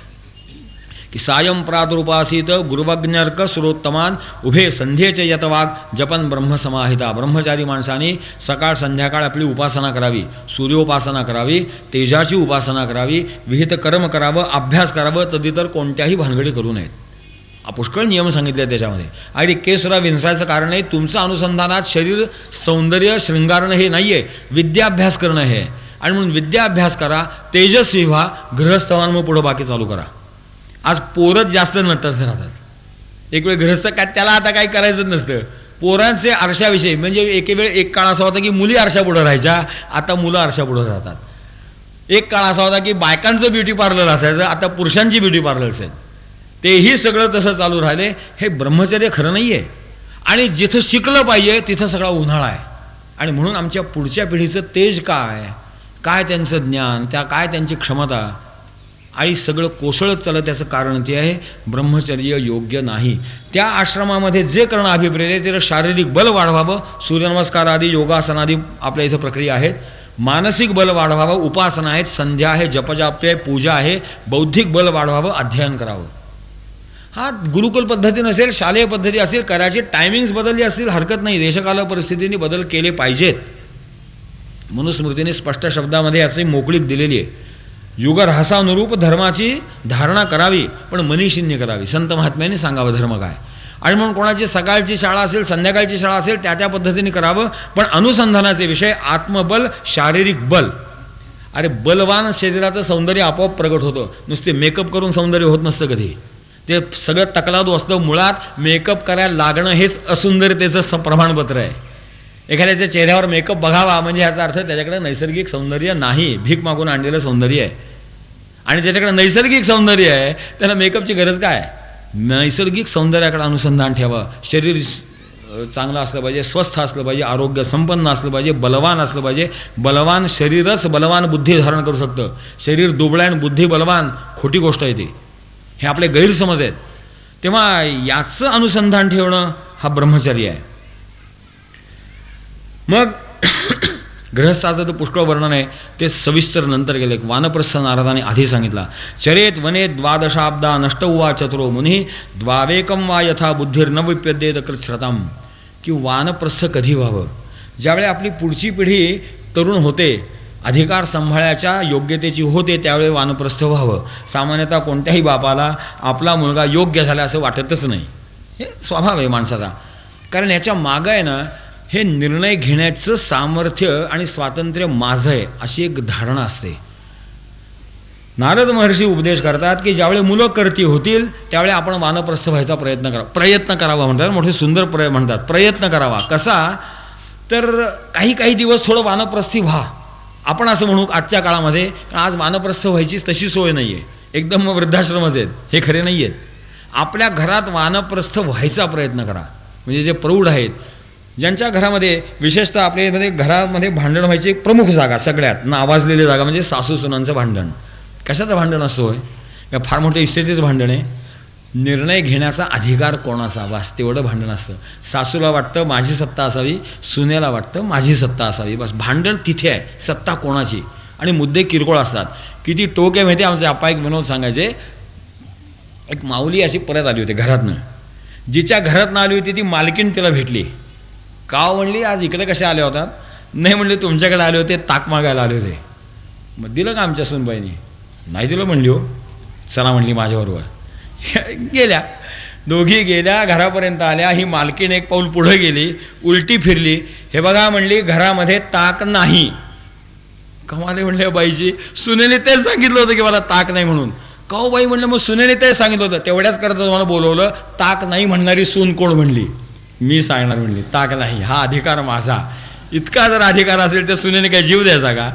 [SPEAKER 1] की सायं प्रादुरुपासित गुरुवज्ञर्क सुरोत्तमान उभे संध्येचे यतवाग जपन ब्रह्मसमाहिता. ब्रह्मचारी माणसाने सकाळ संध्याकाळ आपली उपासना करावी, सूर्योपासना करावी, तेजाची उपासना करावी, विहित कर्म करावं, अभ्यास करावं, तदितर कोणत्याही भानगडी करू नयेत. पुष्कळ नियम सांगितले आहेत. अगदी केसुरा विंचरायचं कारण आहे, तुमचं अनुसंधानात शरीर सौंदर्य शृंगारणं हे नाही आहे, विद्याभ्यास करणं हे. आणि म्हणून विद्याभ्यास करा, तेजस्वी व्हा, गृहस्थांवर पुढं बाकी चालू करा. आज पोरच जास्त नटत राहतात. एक वेळ गृहस्थ काय त्याला आता काही करायचंच नसतं. पोरांचे आरशाविषयी म्हणजे एक काळ असा होता की मुली आरशा पुढं राहायच्या, आता मुलं आरशा पुढं राहतात. एक काळ असा होता की बायकांचं ब्युटी पार्लर असायचं, आता पुरुषांची ब्युटी पार्लर्स आहेत. तेही सगळं तसं चालू राहिले. हे ब्रह्मचर्य खरं नाही आहे. आणि जिथं शिकलं पाहिजे तिथं सगळा उन्हाळा आहे. आणि म्हणून आमच्या पुढच्या पिढीचं तेज काय त्यांचं ज्ञान, काय त्यांची क्षमता आणि सगळं कोसळत चाललं. त्याचं कारण ते आहे ब्रह्मचर्य योग्य नाही. त्या आश्रमामध्ये जे करणं अभिप्रेत आहे ते शारीरिक बल वाढवावं, सूर्यनमस्कार आदी योगासनादी आपल्या इथं प्रक्रिया आहेत. मानसिक बल वाढवावं, उपासना आहेत, संध्या आहे, जपजाप आहे, पूजा आहे. बौद्धिक बल वाढवावं, अध्ययन करावं. हा गुरुकुल पद्धती नसेल, शालेय पद्धती असेल, करायची टायमिंग्स बदलली असतील हरकत नाही. देशकाल परिस्थितीने बदल केले पाहिजेत. मनुस्मृतीने स्पष्ट शब्दामध्ये याची मोकळीक दिलेली आहे. युगरहासानुरूप धर्माची धारणा करावी, पण मनीषींनी करावी. संत महात्म्यांनी सांगावं धर्म काय. आणि म्हणून कोणाची सकाळची शाळा असेल, संध्याकाळची शाळा असेल, त्या पद्धतीने करावं. पण अनुसंधानाचे विषय आत्मबल, शारीरिक बल. अरे बलवान शरीराचं सौंदर्य आपोआप प्रगट होतं. नुसते मेकअप करून सौंदर्य होत नसतं कधी. ते सगळं तकलादू असतं. मुळात मेकअप करायला लागणं हेच असुंदरतेचं प्रमाणपत्र आहे. एखाद्याच्या चेहऱ्यावर मेकअप बघावा म्हणजे याचा अर्थ त्याच्याकडे नैसर्गिक सौंदर्य नाही, भीक मागून आणलेलं सौंदर्य आहे. आणि ज्याच्याकडे नैसर्गिक सौंदर्य आहे त्याला मेकअपची गरज काय. नैसर्गिक सौंदर्याकडे अनुसंधान ठेवा. शरीर चांगलं असलं पाहिजे, स्वस्थ असलं पाहिजे, आरोग्य संपन्न असलं पाहिजे, बलवान असलं पाहिजे. बलवान शरीरच बलवान बुद्धी धारण करू शकतं. शरीर दुबळं आणि बुद्धी बलवान, खोटी गोष्ट आहे ती. हे आपले गैरसमज आहेत. तेव्हा याचं अनुसंधान ठेवणं हा ब्रह्मचर्य आहे. मग गृहस्थाचं तर पुष्कळ वर्णन आहे, ते सविस्तर नंतर गेले. वानप्रस्थ नारदाने आधी सांगितला. चरेत वने द्वादशाब्दा नष्ट वा चतुरो मुनी द्वावेकम वा यथा बुद्धिर्न विप्यद्येत कृच्छ्रताम. की वानप्रस्थ कधी व्हावं, ज्यावेळी आपली पुढची पिढी तरुण होते, अधिकार सांभाळायच्या योग्यतेची होते, त्यावेळी वानप्रस्थ व्हावं. सामान्यतः कोणत्याही बापाला आपला मुलगा योग्य झाला असं वाटतच नाही. हे स्वभाव आहे माणसाचा. कारण याच्या मागं आहे ना, हे निर्णय घेण्याचं सामर्थ्य आणि स्वातंत्र्य माझं आहे अशी एक धारणा असते. नारद महर्षी उपदेश करतात की ज्यावेळी मुलं करती होतील त्यावेळी आपण वानप्रस्थ व्हायचा प्रयत्न करावा म्हणतात. मोठे सुंदर म्हणतात प्रयत्न करावा. कसा तर काही दिवस थोडं वानप्रस्थी व्हा. आपण असं म्हणू आजच्या काळामध्ये आज वानप्रस्थ व्हायची तशी सोय नाही आहे. एकदम वृद्धाश्रमच आहेत, हे खरे नाही आहेत. आपल्या घरात वानप्रस्थ व्हायचा प्रयत्न करा. म्हणजे जे प्रौढ आहेत, ज्यांच्या घरामध्ये विशेषतः आपल्यामध्ये घरामध्ये भांडण व्हायची एक प्रमुख जागा, सगळ्यात नावाजलेली जागा म्हणजे सासू सुनांचं भांडण. कशाचं भांडण असतो होय, का फार मोठे इस्टेटीचं भांडण आहे. निर्णय घेण्याचा अधिकार कोणाचा, बस तेवढं भांडण असतं. सासूला वाटतं माझी सत्ता असावी, सुनेला वाटतं माझी सत्ता असावी, बस भांडण तिथे आहे. सत्ता कोणाची. आणि मुद्दे किरकोळ असतात. किती टोक आहे माहिती. आमचे आप्पा एक विनोद सांगायचे. एक माऊली अशी परत आली होती घरातनं. जिच्या घरातनं आली होती ती मालकीण तिला भेटली. काव म्हणली आज इकडे कशा आल्या होतात. नाही म्हणले तुमच्याकडे आले होते, ताक मागायला आले होते. मग दिलं का आमच्या सुनबाईनी. नाही दिलं म्हणली. हो चला म्हणली माझ्याबरोबर. गेल्या दोघी गेल्या, घरापर्यंत आल्या. ही मालकीण एक पाऊल पुढे गेली, उलटी फिरली. हे बघा म्हणली घरामध्ये ताक नाही. कमाले म्हणले बाईची. सुनेने तेच सांगितलं होतं की मला ताक नाही म्हणून. काऊ बाई म्हणलं मग सुनेने तेच सांगितलं होतं. तेवढ्याच करता तुम्हाला बोलवलं. ताक नाही म्हणणारी सून कोण म्हणली. मी सांगणार म्हणली ताक नाही, हा अधिकार माझा. इतका जर अधिकार असेल तर सुनेने काय जीव द्यायचा का.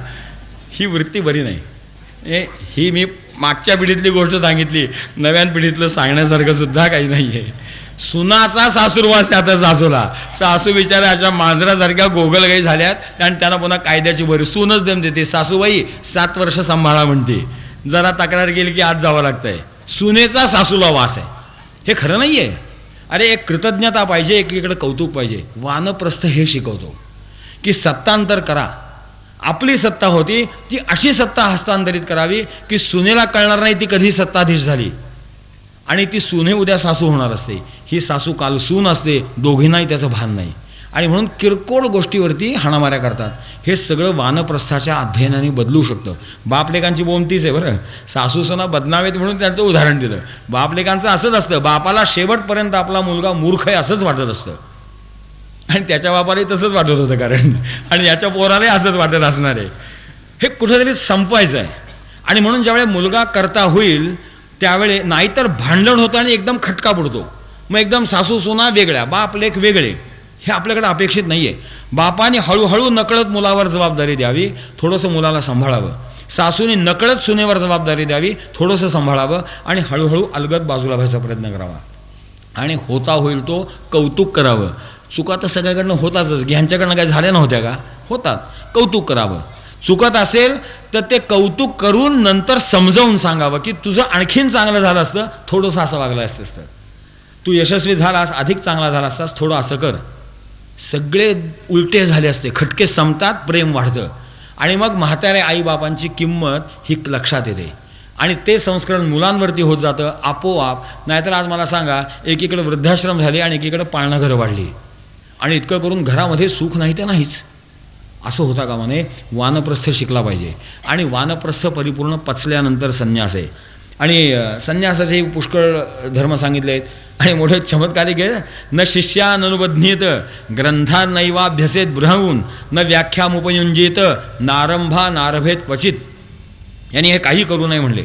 [SPEAKER 1] ही वृत्ती बरी नाही. ही मी मागच्या पिढीतली गोष्ट सांगितली, नव्या पिढीतलं सांगण्यासारखं सुद्धा काही नाही आहे. सुनाचा सासूरवास आता सासूला. सासू बिचारा अशा मांजरासारख्या गोगलगाई झाल्यात आणि त्यांना पुन्हा कायद्याची बरी. सूनच दम देते. सासूबाई 7 वर्ष सांभाळा म्हणते. जरा तक्रार केली की आज जावं लागतंय. सुनेचा सासूला वास आहे. हे खरं नाही आहे. अरे एक कृतज्ञता पाहिजे, एकीकडे कौतुक पाहिजे. वानप्रस्थ हे शिकवतो की सत्तांतर करा. आपली सत्ता होती ती अशी सत्ता हस्तांतरित करावी की सुनेला कळणार नाही ती कधी सत्ताधीश झाली, आणि ती सुने उद्या सासू होणार असते, ही सासू काल सून असते, दोघींनाही त्याचं भान नाही, आणि म्हणून किरकोळ गोष्टीवरती हाणामाऱ्या करतात. हे सगळं वानप्रस्थाच्या अध्ययनाने बदलू शकतं. बापलेकांची बोमतीच आहे बरं, सासू सुना बदनावेत म्हणून त्यांचं उदाहरण दिलं. बापलेकांचं असंच असतं, बापाला शेवटपर्यंत आपला मुलगा मूर्ख आहे असंच वाटत असतं, आणि त्याच्या बापालाही तसंच वाटत होतं कारण, आणि याच्या पोरालाही असंच वाटत असणार आहे. हे कुठेतरी संपवायचं आहे. आणि म्हणून ज्यावेळेस मुलगा करता होईल त्यावेळे नाहीतर भांडण होतं आणि एकदम खटका पडतो, मग एकदम सासू सुना वेगळ्या, बाप लेख वेगळे, हे आपल्याकडे अपेक्षित नाही आहे. बापाने हळूहळू नकळत मुलावर जबाबदारी द्यावी, थोडंसं मुलाला सांभाळावं. सासूने नकळत सुनेवर जबाबदारी द्यावी, थोडंसं सांभाळावं, आणि हळूहळू अलगद बाजूला व्हायचा प्रयत्न करावा. आणि होता होईल तो कौतुक करावं. चुका तर सगळ्याकडनं होतातच, ह्यांच्याकडनं काय झाल्या नव्हत्या का, होतात. कौतुक करावं. चुकत असेल तर ते कौतुक करून नंतर समजावून सांगावं की तुझं आणखीन चांगलं झालं असतं, थोडंसं असं वागलं असतं, तू यशस्वी झालास, अधिक चांगला झाला असतास, थोडं असं कर. सगळे उलटे झाले असते, खटके संपतात, प्रेम वाढतं, आणि मग म्हाताऱ्या आईबापांची किंमत ही लक्षात येते, आणि ते संस्करण मुलांवरती होत जातं आपोआप. नाहीतर आज मला सांगा, एकीकडे वृद्धाश्रम झाले आणि एकीकडे पाळणं घरं वाढली, आणि इतकं करून घरामध्ये सुख नाही ते नाहीच. असं होता का म्हणे. वानप्रस्थ शिकला पाहिजे, आणि वानप्रस्थ परिपूर्ण पचल्यानंतर संन्यास आहे, आणि संन्यासाचे पुष्कळ धर्म सांगितले आहेत. आणि मोठे चमत्कारिक आहे. न शिष्याननुबध्नीत ग्रंथा नैवाभ्यसेत बृहून न व्याख्यामुपयुंजित नारंभा नारभेत क्वचित. यांनी हे काही करू नये म्हणले.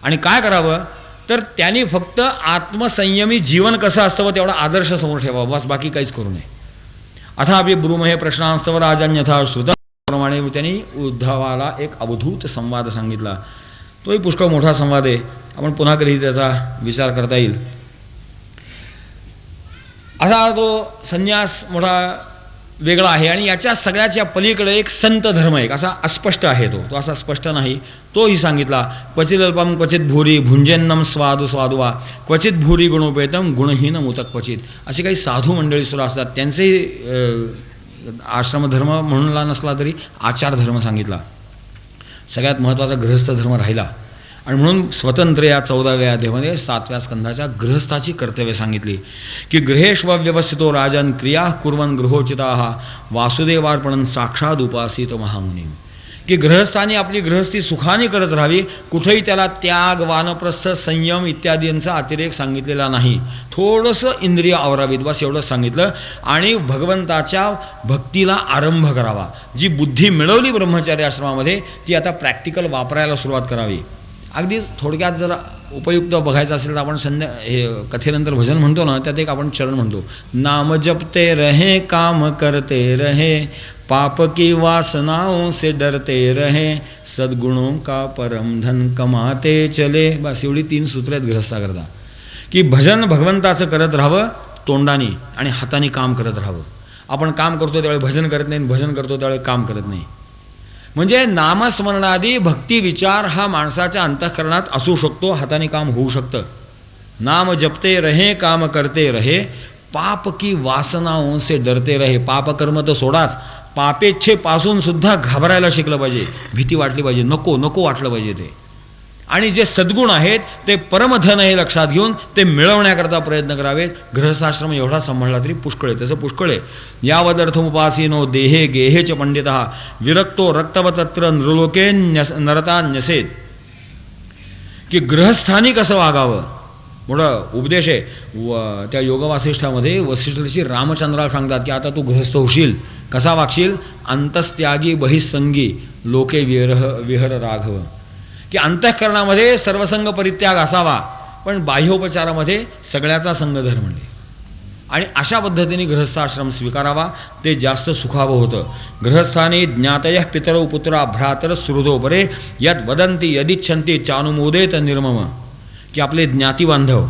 [SPEAKER 1] आणि काय करावं तर त्यांनी फक्त आत्मसंयमी जीवन कसं असतं व तेवढा आदर्श समोर ठेवावा, बस, बाकी काहीच करू नये. अथापि ब्रूमहे प्रश्नास्तव राजन्यथा श्रुतप्रमाणे त्यांनी उद्धवाला एक अवधूत संवाद सांगितला. तोही पुष्कळ मोठा संवाद आहे, आपण पुन्हा कधी त्याचा विचार करता येईल. असा तो संन्यास मोठा वेगळा आहे, आणि याच्या सगळ्याच्या पलीकडे एक संत धर्म आहे, असा अस्पष्ट आहे, तो असा स्पष्ट नाही, तोही सांगितला. क्वचित अल्पम क्वचित भूरी भुंजेन्नम स्वादु स्वादुवा क्वचित भूरी गुणोपेतम गुणहीन मुतक क्वचित. अशी काही साधू मंडळी सुद्धा असतात, त्यांचे आश्रमधर्म म्हणला नसला तरी आचार धर्म सांगितला. सगळ्यात महत्त्वाचा गृहस्थ धर्म राहिला, आणि म्हणून स्वतंत्र या 14व्या अध्यायामध्ये 7व्या स्कंधाच्या गृहस्थाची कर्तव्य सांगितली की गृहेष्वव्यवस्थितो राजन क्रिया कुर्वन् गृहोचिताः वासुदेवार्पणं साक्षात उपासित महामुनी. की गृहस्थानी आपली गृहस्थी सुखाने करत राहावी, कुठेही त्याला त्याग वानप्रस्थ संयम इत्यादींचा अतिरेक सांगितलेला नाही. थोडंसं इंद्रिय आवरावीत, बस एवढंच सांगितलं. आणि भगवंताच्या भक्तीला आरंभ करावा. जी बुद्धी मिळवली ब्रह्मचारी आश्रमामध्ये ती आता प्रॅक्टिकल वापरायला सुरुवात करावी. अगदी थोडक्यात जर उपयुक्त बघायचं असेल तर आपण हे कथेनंतर भजन म्हणतो ना, त्यात एक आपण चरण म्हणतो, नाम जपते रहे काम करते रहे पाप की वासनाओं से डरते रहे सद्गुणों का परम धन कमाते चले. बस एवढी 3 सूत्र आहेत गृहस्थाकरता, की भजन भगवंताचं करत राहावं तोंडाने, आणि हाताने काम करत राहावं. आपण काम करतो त्यावेळी भजन करत नाही, भजन करतो त्यावेळी काम करत नाही. म्हणजे नामस्मरणादी भक्ती विचार हा माणसाच्या अंतःकरणात असू शकतो, हाताने काम होऊ शकतं. नाम जपते रहे काम करते रहे पाप की वासनाओं से डरते रहे. पापकर्म तर सोडाच, पापेच्छेपासून सुद्धा घाबरायला शिकलं पाहिजे, भीती वाटली पाहिजे, नको नको वाटलं पाहिजे ते. आणि जे सद्गुण आहेत ते परमधन हे लक्षात घेऊन ते मिळवण्याकरता प्रयत्न करावेत. गृहस्थाश्रम एवढा सांभाळला तरी पुष्कळ आहे, तसं पुष्कळ आहे. यावदर्थमुपासीनो देहे गेहेच पंडितः विरक्तो रक्तवतत्र नृलोके नरता न्यसेत. की गृहस्थानी कसं वागावं, मोठा उपदेश आहे. त्या योगवासिष्ठामध्ये वसिष्ठाची रामचंद्राला सांगतात की आता तू गृहस्थ होशील, कसा वागशील, अंतस्त्यागी बहिसंगी लोके विहर राघव. की अंतःकरणामध्ये सर्वसंग परित्याग असावा, पण बाह्योपचारामध्ये सगळ्याचा संगधर्म म्हणजे. आणि अशा पद्धतीने गृहस्थाश्रम स्वीकारावा, ते जास्त सुखावं होतं. गृहस्थानी ज्ञातयः पितरौ पुत्रा भ्रातर सुहृदो बरे यद वदंती यदिच्छन्ति चानुमोदेत निर्मम. की आपले ज्ञाती बांधव,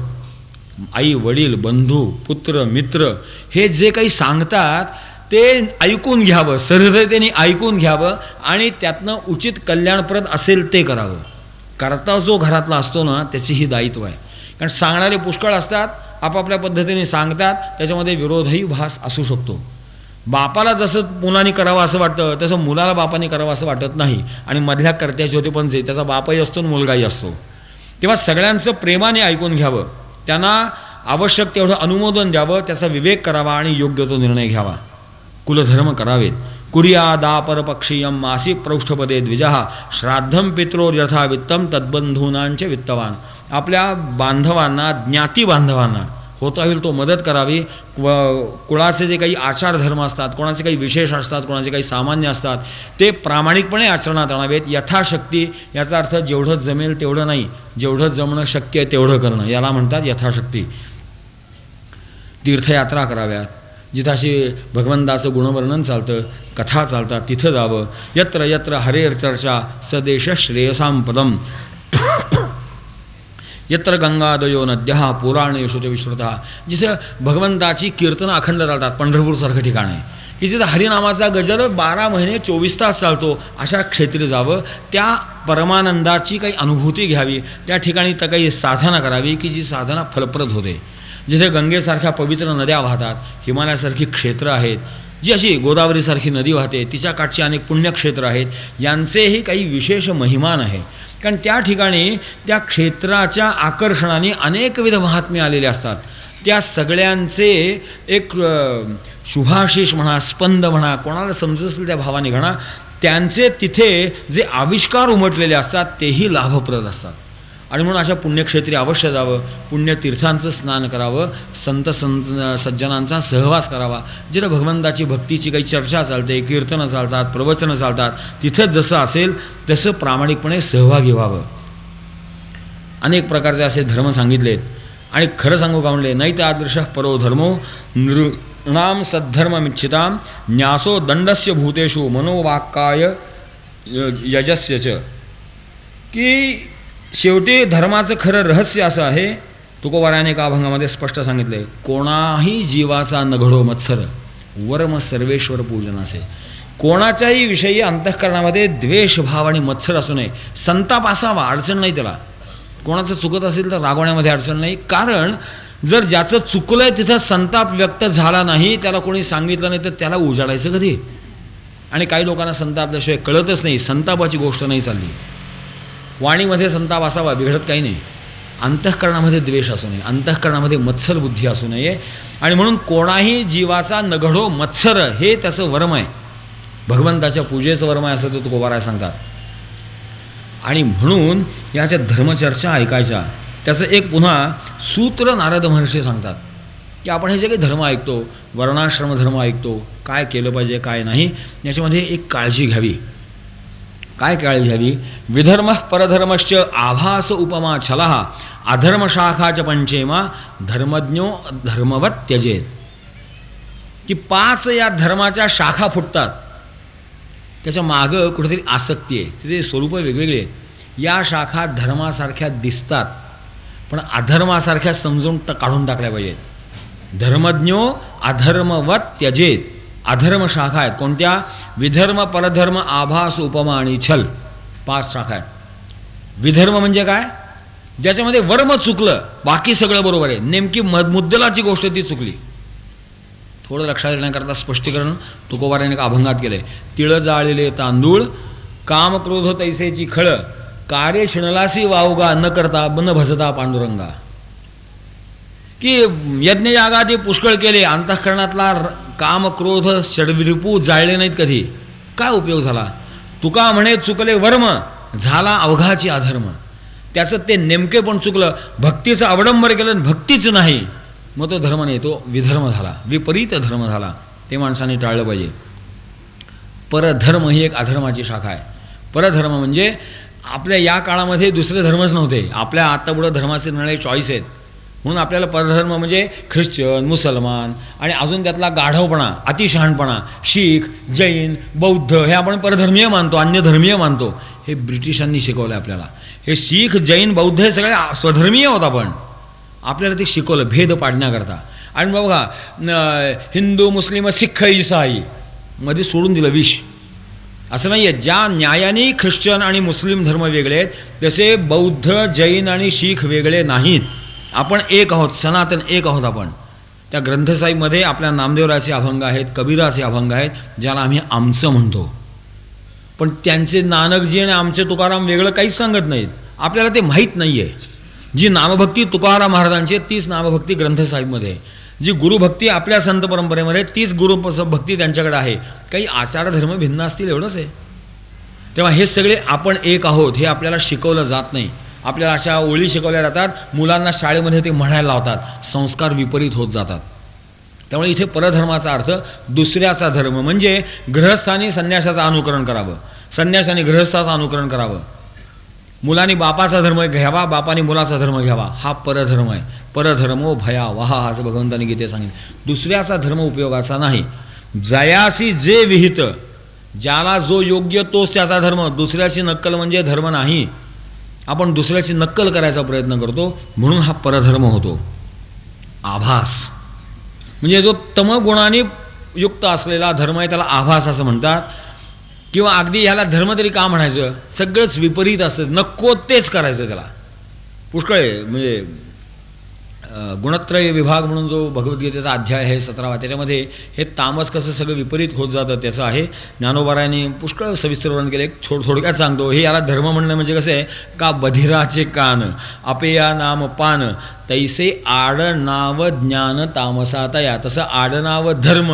[SPEAKER 1] आई वडील बंधू पुत्र मित्र हे जे काही सांगतात ते ऐकून घ्यावं, सहजतेने ऐकून घ्यावं, आणि त्यातनं उचित कल्याणप्रद असेल ते करावं. करता जो घरातला असतो ना त्याची ही दायित्व आहे. कारण सांगणारे पुष्कळ असतात, आपापल्या पद्धतीने सांगतात, त्याच्यामध्ये विरोधही भास असू शकतो. बापाला जसं मुलांनी करावं असं वाटतं तसं मुलाला बापाने करावं असं वाटत नाही. आणि मधल्या कर्त्याचे होते पण जे त्याचा बापही असतो आणि मुलगाही असतो. तेव्हा सगळ्यांचं प्रेमाने ऐकून घ्यावं, त्यांना आवश्यक तेवढं अनुमोदन द्यावं, त्याचा विवेक करावा आणि योग्य तो निर्णय घ्यावा. कुलधर्म करावेत. कुर्यादापरपक्षीयम मासी प्रौष्ठपदे द्विजः श्राद्धम पित्रोर यथा वित्तम तद्बंधूनांचे वित्तवान. आपल्या बांधवांना, ज्ञाती बांधवांना होता होईल तो मदत करावी. कुळाचे जे काही आचारधर्म असतात, कोणाचे काही विशेष असतात, कोणाचे काही सामान्य असतात, ते प्रामाणिकपणे आचरणात आणावेत. यथाशक्ती याचा अर्थ जेवढं जमेल तेवढं नाही, जेवढं जमणं शक्य आहे तेवढं करणं, याला म्हणतात यथाशक्ती. तीर्थयात्रा कराव्यात, जिथं अशी भगवंताचं गुणवर्णन चालतं, कथा चालतात, तिथं जावं. यत्र यत्र हरेर्चर्चा सदेश श्रेयसां पदम यत्र गंगादयो नद्यः पुराणेषु च विश्रुतः. जिथं भगवंताची कीर्तनं अखंड चालतात, पंढरपूरसारखं ठिकाण आहे की जिथं हरिनामाचा गजर 12 महिने 24 तास चालतो, अशा क्षेत्री जावं. त्या परमानंदाची काही अनुभूती घ्यावी, त्या ठिकाणी तर काही साधना करावी की जी साधना फलप्रद होते. जिथे गंगेसारख्या पवित्र नद्या वाहतात, हिमालयासारखी क्षेत्रं आहेत, जी अशी गोदावरीसारखी नदी वाहते, तिच्या काठची अनेक पुण्यक्षेत्र आहेत, यांचेही काही विशेष महिमान आहे. कारण त्या ठिकाणी त्या क्षेत्राच्या आकर्षणाने अनेकविध महात्म्य आलेले असतात. त्या सगळ्यांचे एक शुभाशिष म्हणा, स्पंद म्हणा, कोणाला समजत असेल त्या भावाने म्हणा, त्यांचे तिथे जे आविष्कार उमटलेले असतात तेही लाभप्रद असतात. आणि म्हणून अशा पुण्यक्षेत्री अवश्य जावं, पुण्यतीर्थांचं स्नान करावं, संत सज्जनांचा सहवास करावा. जिथं भगवंताची भक्तीची काही चर्चा चालते, कीर्तनं चालतात, प्रवचनं चालतात, तिथंच जसं असेल तसं प्रामाणिकपणे सहभागी व्हावं. अनेक प्रकारचे असे धर्म सांगितलेत. आणि खरं सांगू का म्हणले, नाही तादृश परो धर्मो नृणाम सद्धर्ममिच्छिताम न्यासो दंडस्य भूतेषु मनोवाक्काय यजस्य च. की शेवटी धर्माचं खरं रहस्य असं आहे, तुकोबारायाने एका अभंगामध्ये स्पष्ट सांगितले, कोणाही जीवाचा न घडो मत्सर वर्म सर्वेश्वर पूजनाचे. कोणाच्याही विषयी अंतःकरणामध्ये द्वेषभाव आणि मत्सर असू नये. संताप असावा, अडचण नाही त्याला. कोणाचं चुकत असेल तर रागवण्यामध्ये अडचण नाही. कारण जर ज्याचं चुकलं आहे तिथं संताप व्यक्त झाला नाही, त्याला कोणी सांगितलं नाही, तर त्याला उजाडायचं कधी. आणि काही लोकांना संतापल्याशिवाय कळतच नाही, संतापाची गोष्ट नाही चालली. वाणीमध्ये संताप असावा, बिघडत काही नाही. अंतःकरणामध्ये द्वेष असू नये, अंतःकरणामध्ये मत्सर बुद्धी असू नये. आणि म्हणून कोणाही जीवाचा नघडो मत्सर हे त्याचं वर्म आहे, भगवंताच्या पूजेचं वर्म आहे असं ते तुकोबाराय सांगतात. आणि म्हणून याच्या धर्मचर्चा ऐकायच्या. त्याचं एक पुन्हा सूत्र नारद महर्षी सांगतात की आपण हे जे काही धर्म ऐकतो, वर्णाश्रम धर्म ऐकतो, काय केलं पाहिजे काय नाही, याच्यामध्ये एक काळजी घ्यावी. काय काळजी घ्यावी? विधर्म परधर्मश्च आभास उपमा छलः अधर्मशाखाच पंचेमा धर्मज्ञो धर्मवत त्यजेत. की 5 या धर्माच्या शाखा फुटतात, त्याच्या मागं कुठेतरी आसक्ती आहे, तिचे स्वरूप वेगवेगळे. या शाखा धर्मासारख्या दिसतात पण अधर्मासारख्या समजून काढून टाकल्या पाहिजेत. धर्मज्ञो अधर्मवत त्यजेत. अधर्म शाखा आहेत कोणत्या? विधर्म परधर्म आभास उपमा आणि छल. 5 शाखा आहेत. विधर्म म्हणजे काय? ज्याच्यामध्ये वर्म चुकलं, बाकी सगळं बरोबर आहे, नेमकी मुद्दलाची गोष्ट ती चुकली. थोडं लक्षात येण्याकरता स्पष्टीकरण तुकोबाराने एका अभंगात केलंय. तिळ जाळलेले तांदूळ काम क्रोध तैसेची खळ कार्य शिणलासी वावगा न करता न भजता पांडुरंगा. की यज्ञयागादी पुष्कळ केले, अंतःकरणातला काम क्रोध षड्विरिपू जाळले नाहीत कधी, काय उपयोग झाला? तुका म्हणे चुकले वर्म झाला अवघाची अधर्म. त्याचं ते नेमके पण चुकलं, भक्तीचं अवडंबर केलं, भक्तीच नाही, मग तो धर्म नाही, तो विधर्म झाला, विपरीत धर्म झाला. ते माणसाने टाळलं पाहिजे. परधर्म ही एक अधर्माची शाखा आहे. परधर्म म्हणजे आपल्या या काळामध्ये दुसरे धर्मच नव्हते, आपल्या आता पुढं धर्माचे निर्णय चॉईस आहेत. म्हणून आपल्याला परधर्म म्हणजे ख्रिश्चन, मुसलमान आणि अजून त्यातला गाढवपणा, अतिशहाणपणा, शीख, जैन, बौद्ध हे आपण परधर्मीय मानतो, अन्य धर्मीय मानतो. हे ब्रिटिशांनी शिकवलं आपल्याला. हे शीख, जैन, बौद्ध हे सगळे स्वधर्मीय होत, आपण आपल्याला ते शिकवलं भेद पाडण्याकरता. आणि बघा हिंदू, मुस्लिम, सिख, ईसाई मध्ये सोडून दिलं विष. असं नाही आहे. ज्या न्यायाने ख्रिश्चन आणि मुस्लिम धर्म वेगळे आहेत तसे बौद्ध, जैन आणि शीख वेगळे नाहीत. आपण एक आहोत, सनातन एक आहोत आपण. त्या ग्रंथसाईमध्ये आपल्या नामदेवराचे अभंग आहेत, कबीराचे अभंग आहेत, ज्याला आम्ही आमचं म्हणतो. पण त्यांचे नानकजी आणि आमचे तुकाराम वेगळं काहीच सांगत नाहीत. आपल्याला ते माहीत नाही आहे. जी नामभक्ती तुकाराम महाराजांची आहे तीच नामभक्ती ग्रंथसाहेबमध्ये आहे. जी गुरुभक्ती आपल्या संत परंपरेमध्ये तीच गुरुभक्ती त्यांच्याकडे आहे. काही आचारधर्म भिन्न असतील एवढंच आहे. तेव्हा हे सगळे आपण एक आहोत हे आपल्याला शिकवलं जात नाही. आपल्याला अशा ओळी शिकवल्या जातात, मुलांना शाळेमध्ये ते म्हणायला लावतात, संस्कार विपरीत होत जातात. त्यामुळे इथे परधर्माचा अर्थ दुसऱ्याचा धर्म म्हणजे गृहस्थानी संन्यासाचं अनुकरण करावं, संन्यासाने गृहस्थाचं अनुकरण करावं, मुलांनी बापाचा धर्म घ्यावा, बापाने मुलाचा धर्म घ्यावा, हा परधर्म आहे. परधर्मो भयावहा असं भगवंतांनी गीतेत सांगितलं. दुसऱ्याचा धर्म उपयोगाचा नाही. जयासी जे विहित, ज्याला जो योग्य तोच त्याचा धर्म. दुसऱ्याची नक्कल म्हणजे धर्म नाही. आपण दुसऱ्याची नक्कल करायचा प्रयत्न करतो म्हणून हा परधर्म होतो. आभास म्हणजे जो तमगुणाने युक्त असलेला धर्म आहे त्याला आभास असं म्हणतात. किंवा अगदी ह्याला धर्म तरी का म्हणायचं, सगळंच विपरीत असतं, नको तेच करायचं त्याला. पुष्कळ आहे. म्हणजे गुणत्रय विभाग म्हणून जो भगवद्गीतेचा अध्याय आहे 17वा, त्याच्यामध्ये हे तामस कसं सगळं विपरीत होत जातं त्याचं आहे. ज्ञानोबारायांनी पुष्कळ सविस्तर वर्णन केलं. एक थोडक्यात सांगतो. हे याला धर्म म्हणणं म्हणजे कसं आहे का बधिराचे कान अपेया नाम पान तैसे आडनाव ज्ञान तामसातया, तसं आडनाव धर्म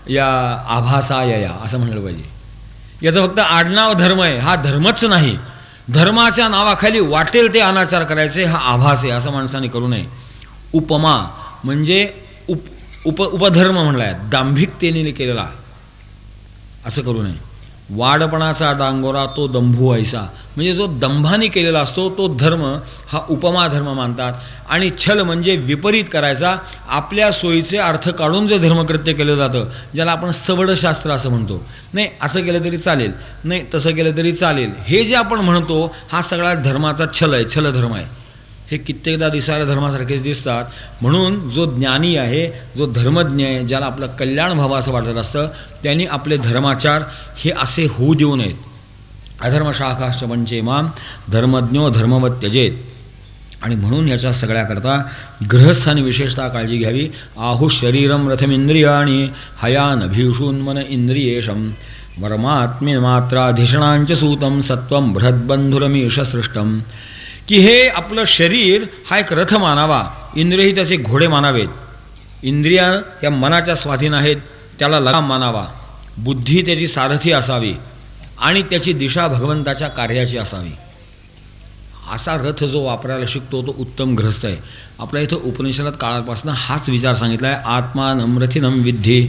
[SPEAKER 1] या आभासाया असं म्हणलं पाहिजे. याचं फक्त आडनाव धर्म आहे, हा धर्मच नाही. धर्माच्या नावाखाली वाटेल ते अनाचार करायचे हा आभास आहे, असं माणसाने करू नये. उपमा म्हणजे उपधर्म म्हणला आहे, दांभिकतेने केलेला, असं करू नये. वाडपणाचा डांगोरा तो दंभू ऐसा, म्हणजे जो दंभाने केलेला असतो तो धर्म हा उपमा धर्म मानतात. आणि छल म्हणजे विपरीत करायचा, आपल्या सोयीचे अर्थ काढून जे धर्मकृत्य केलं जातं ज्याला आपण सवडशास्त्र असं म्हणतो. नाही असं केलं तरी चालेल, नाही तसं केलं तरी चालेल, हे जे आपण म्हणतो हा सगळा धर्माचा छल आहे, छलधर्म आहे. हे कित्येकदा दिसायला धर्मासारखेच दिसतात. म्हणून जो ज्ञानी आहे, जो धर्मज्ञ आहे, ज्याला आपलं कल्याण व्हावं असं वाटत असतं, त्यांनी आपले धर्माचार हे असे होऊ देऊ नयेत. अधर्मशाखाश्च पंचेमां धर्मज्ञो धर्मवत त्यजेत. आणि म्हणून याच्या सगळ्याकरता गृहस्थानी विशेषतः काळजी घ्यावी. आहु शरीरम रथमिंद्रियाणी हयानभीषून मन इंद्रियेशम वर्मात्मे मात्राधिषणांच सूतम सत्वम बृहद्बंधुरमीश सृष्टम. की हे आपलं शरीर हा एक रथ मानावा, इंद्रियही त्याचे घोडे मानावेत. इंद्रिया या मनाच्या स्वाधीन आहेत, त्याला लगाम मानावा. बुद्धी त्याची सारथी असावी आणि त्याची दिशा भगवंताच्या कार्याची असावी. असा रथ जो वापरायला शिकतो तो उत्तम गृहस्थ आहे. आपल्या इथं उपनिषदात काळापासून हाच विचार सांगितला आहे. आत्मा नम्रथिनम विद्धी